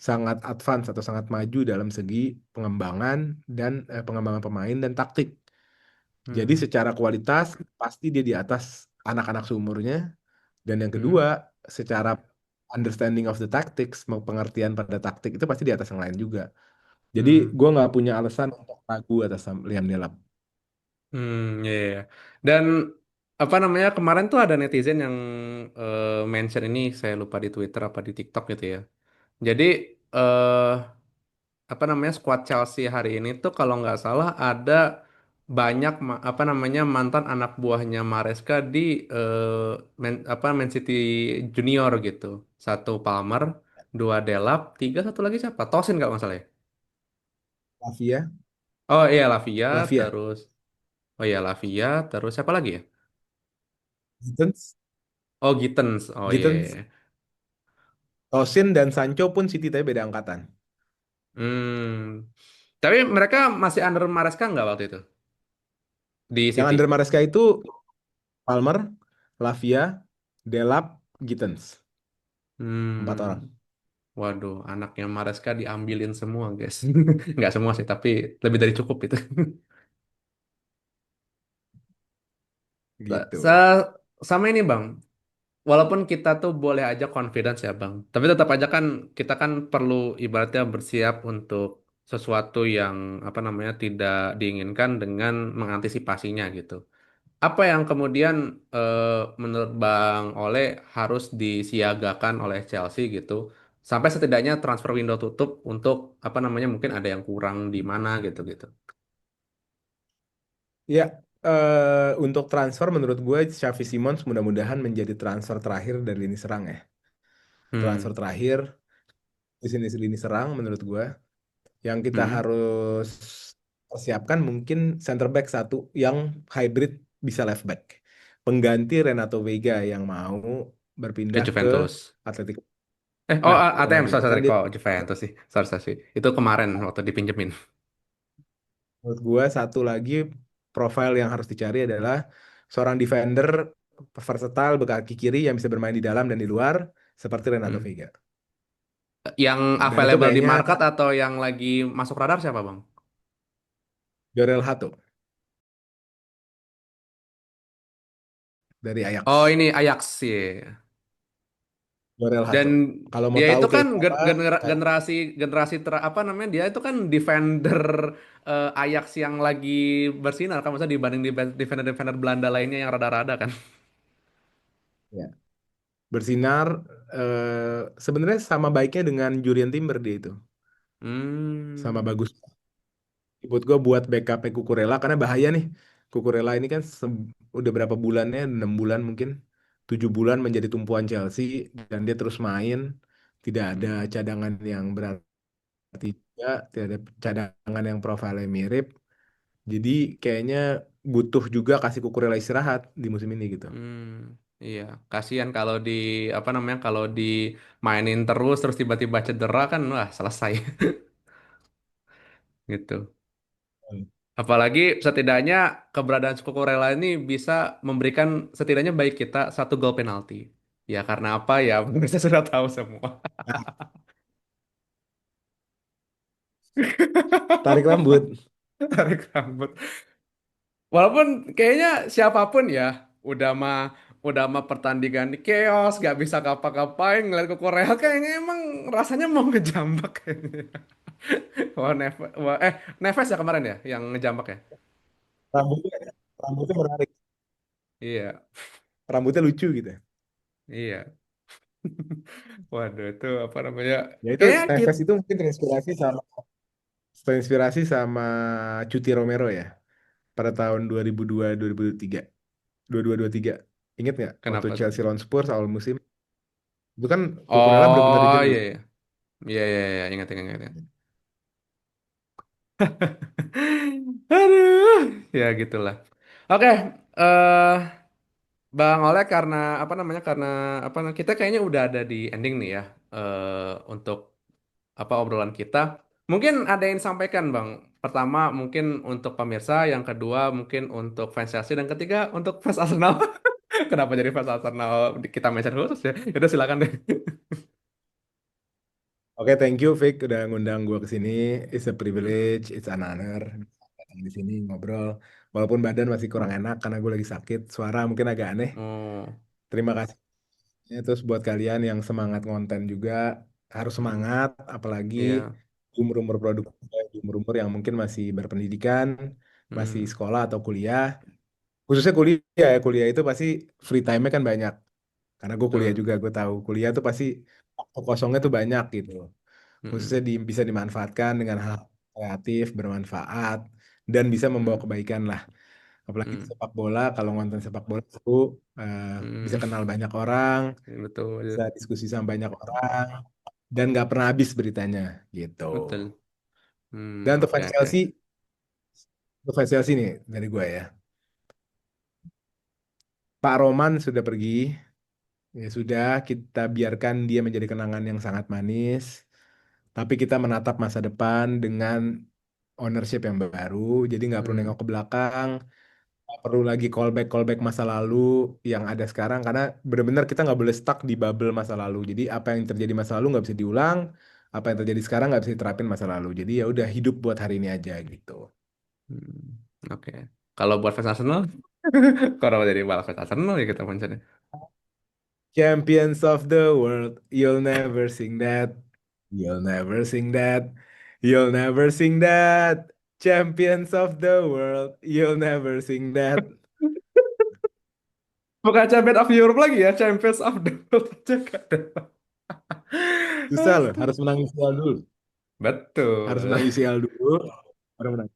sangat advance atau sangat maju dalam segi pengembangan dan pengembangan pemain dan taktik. Jadi Hmm. secara kualitas pasti dia di atas anak-anak seumurnya. Dan yang kedua, Hmm. secara understanding of the tactics, pengertian pada taktik itu pasti di atas yang lain juga. Jadi Hmm. gue nggak punya alasan untuk ragu atas Liam Delap. Hmm, iya, iya, iya. Dan apa namanya kemarin tuh ada netizen yang mention ini saya lupa di Twitter apa di TikTok gitu ya. Jadi eh apa namanya skuad Chelsea hari ini tuh kalau nggak salah ada banyak apa namanya mantan anak buahnya Maresca di Man City Junior gitu. Satu Palmer, dua Delap, tiga satu lagi siapa? Tosin nggak masalah ya? Lavia, Oh iya Lavia, Lavia, terus oh iya Lavia, terus siapa lagi ya? Gittens, Oh Gittens, oh iya, iya, Gittens, iya. Tosin dan Sancho pun City tapi beda angkatan. Hmm. Tapi mereka masih under Maresca nggak waktu itu di Yang under City? Maresca itu Palmer, Lavia, Delap, Gittens. Empat orang. Hmm. Waduh, anaknya Maresca diambilin semua, guys. Nggak semua sih, tapi lebih dari cukup itu. Gitu. Sama ini, Bang. Walaupun kita tuh boleh aja confidence ya, Bang. Tapi tetap aja kan kita kan perlu ibaratnya bersiap untuk sesuatu yang apa namanya tidak diinginkan dengan mengantisipasinya gitu. Apa yang kemudian menurut Bang Ole harus disiagakan oleh Chelsea gitu sampai setidaknya transfer window tutup untuk apa namanya mungkin ada yang kurang di mana gitu gitu. Ya, untuk transfer menurut gue Xavi Simons mudah-mudahan menjadi transfer terakhir dari lini serang ya. Transfer Hmm. terakhir di sini lini serang menurut gue. Yang kita Hmm. harus persiapkan mungkin center back satu yang hybrid bisa left back. Pengganti Renato Vega yang mau Ke berpindah ke Juventus. Atletico. Oh Nah, ATM pengganti sorry, itu kan sorry dia kok Juventus sih. Sorry, sorry. Itu kemarin waktu dipinjemin. menurut gue satu lagi profil yang harus dicari adalah seorang defender versatile berkaki kiri yang bisa bermain di dalam dan di luar seperti Renato Hmm. Vega. Yang Dan itu available di kayaknya market atau yang lagi masuk radar siapa, Bang? Jorel Hato dari Oh, Ajax. ini Ajax sih. Jorel Dan Hato. Kalau mau dia tahu itu kan kayak siapa, kayak generasi generasi apa namanya dia itu kan defender Ajax yang lagi bersinar kan maksudnya dibanding defender-defender Belanda lainnya yang rada-rada kan. ya, bersinar sebenarnya sama baiknya dengan Jurien Timber dia itu. Sama Hmm. bagus. Buat gue buat backup Cucurella karena bahaya nih. Cucurella ini kan udah berapa bulannya, 6 bulan mungkin, 7 bulan menjadi tumpuan Chelsea dan dia terus main. Tidak ada Hmm. cadangan yang berarti juga, tidak ada cadangan yang profilnya mirip. Jadi kayaknya butuh juga kasih Cucurella istirahat di musim ini gitu. Hmm. Iya, kasihan kalau di apa namanya kalau dimainin terus terus tiba-tiba cedera kan wah selesai gitu. Apalagi setidaknya keberadaan Cukukurela ini bisa memberikan setidaknya baik kita satu gol penalti. Ya karena apa ya? Kita sudah tahu semua. Nah, tarik rambut. Tarik rambut. Walaupun kayaknya siapapun ya udah mah pertandingan di chaos, gak bisa ngapa-ngapain ngeliat ke Korea kayaknya emang rasanya mau ngejambak kayaknya. Wah, Neves ya kemarin ya yang ngejambak ya. Rambutnya, rambutnya menarik. Iya, Rambutnya lucu gitu. iya. Waduh, itu apa namanya? Ya itu Kayaknya Neves itu mungkin terinspirasi sama Cuti Romero ya. Pada tahun 2002 2003. 2223. Ingat nggak waktu kenapa tuh? Chelsea lawan Spurs awal musim? Itu kan Cucurella benar-benar Oh iya, digeruduk. iya, iya, iya, iya, ingat, ingat, ingat. Ingat. Aduh, ya gitulah. Oke, eh Bang Oleh karena apa namanya kita kayaknya udah ada di ending nih ya untuk apa obrolan kita. Mungkin ada yang disampaikan Bang. Pertama mungkin untuk pemirsa, yang kedua mungkin untuk fans Chelsea, dan ketiga untuk fans Arsenal. Kenapa jadi fans Arsenal kita mention khusus ya? Udah silakan deh. Oke, thank you Vic udah ngundang gue ke sini. It's a privilege, it's an honor datang di sini ngobrol. Walaupun badan masih kurang enak karena gue lagi sakit, suara mungkin agak aneh. Oh, Terima kasih. Ya, terus buat kalian yang semangat ngonten juga harus semangat, apalagi iya. umur-umur produk, umur-umur yang mungkin masih berpendidikan, masih Hmm, sekolah atau kuliah. Khususnya kuliah ya, kuliah itu pasti free time-nya kan banyak. Karena gue kuliah betul. juga, gue tahu kuliah tuh pasti waktu kosongnya tuh banyak gitu. Khususnya Hmm, bisa dimanfaatkan dengan hal kreatif, bermanfaat, dan bisa membawa hmm, kebaikan lah. Apalagi di hmm, sepak bola, kalau nonton sepak bola seru, eh, bisa hmm, kenal banyak orang, bisa betul, diskusi sama banyak orang, dan nggak pernah habis beritanya gitu. betul. Dan Oke, oke. Untuk fans Chelsea nih dari gue ya. Pak Roman sudah pergi, ya sudah kita biarkan dia menjadi kenangan yang sangat manis. Tapi kita menatap masa depan dengan ownership yang baru, jadi nggak perlu Hmm, nengok ke belakang, nggak perlu lagi callback masa lalu yang ada sekarang, karena benar-benar kita nggak boleh stuck di bubble masa lalu. Jadi apa yang terjadi masa lalu nggak bisa diulang, apa yang terjadi sekarang nggak bisa diterapin masa lalu. Jadi ya udah hidup buat hari ini aja gitu. oke. Kalau buat fans Arsenal, kalau jadi malah fans Arsenal ya kita mentionnya. Champions of the world, you'll never sing that, you'll never sing that, you'll never sing that. Champions of the world, you'll never sing that. Bukan Champion of Europe lagi ya, Champions of the World aja kan. Susah loh, harus Astaga. menang UCL dulu. Harus Betul. menang UCL dulu, baru menang.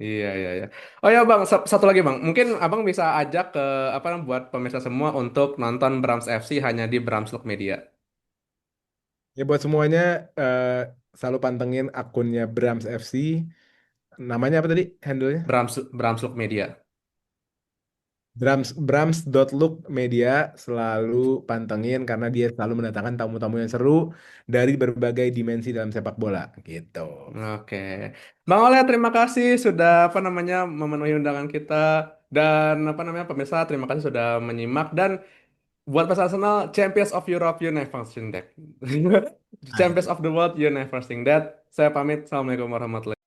Iya, iya, iya. Oh ya Bang, satu lagi Bang. Mungkin Abang bisa ajak ke apa buat pemirsa semua untuk nonton Brams FC hanya di Bramslock Media. Ya buat semuanya, eh, selalu pantengin akunnya Brams FC. Namanya apa tadi handle-nya? Bramslock Media. Brams.look media, selalu pantengin karena dia selalu mendatangkan tamu-tamu yang seru dari berbagai dimensi dalam sepak bola gitu. Oke. Bang Oleh, terima kasih sudah apa namanya memenuhi undangan kita, dan apa namanya pemirsa terima kasih sudah menyimak, dan buat pas Arsenal Champions of Europe you never seen that. Nah, Champions of the world you never seen that. Saya pamit. Assalamualaikum warahmatullahi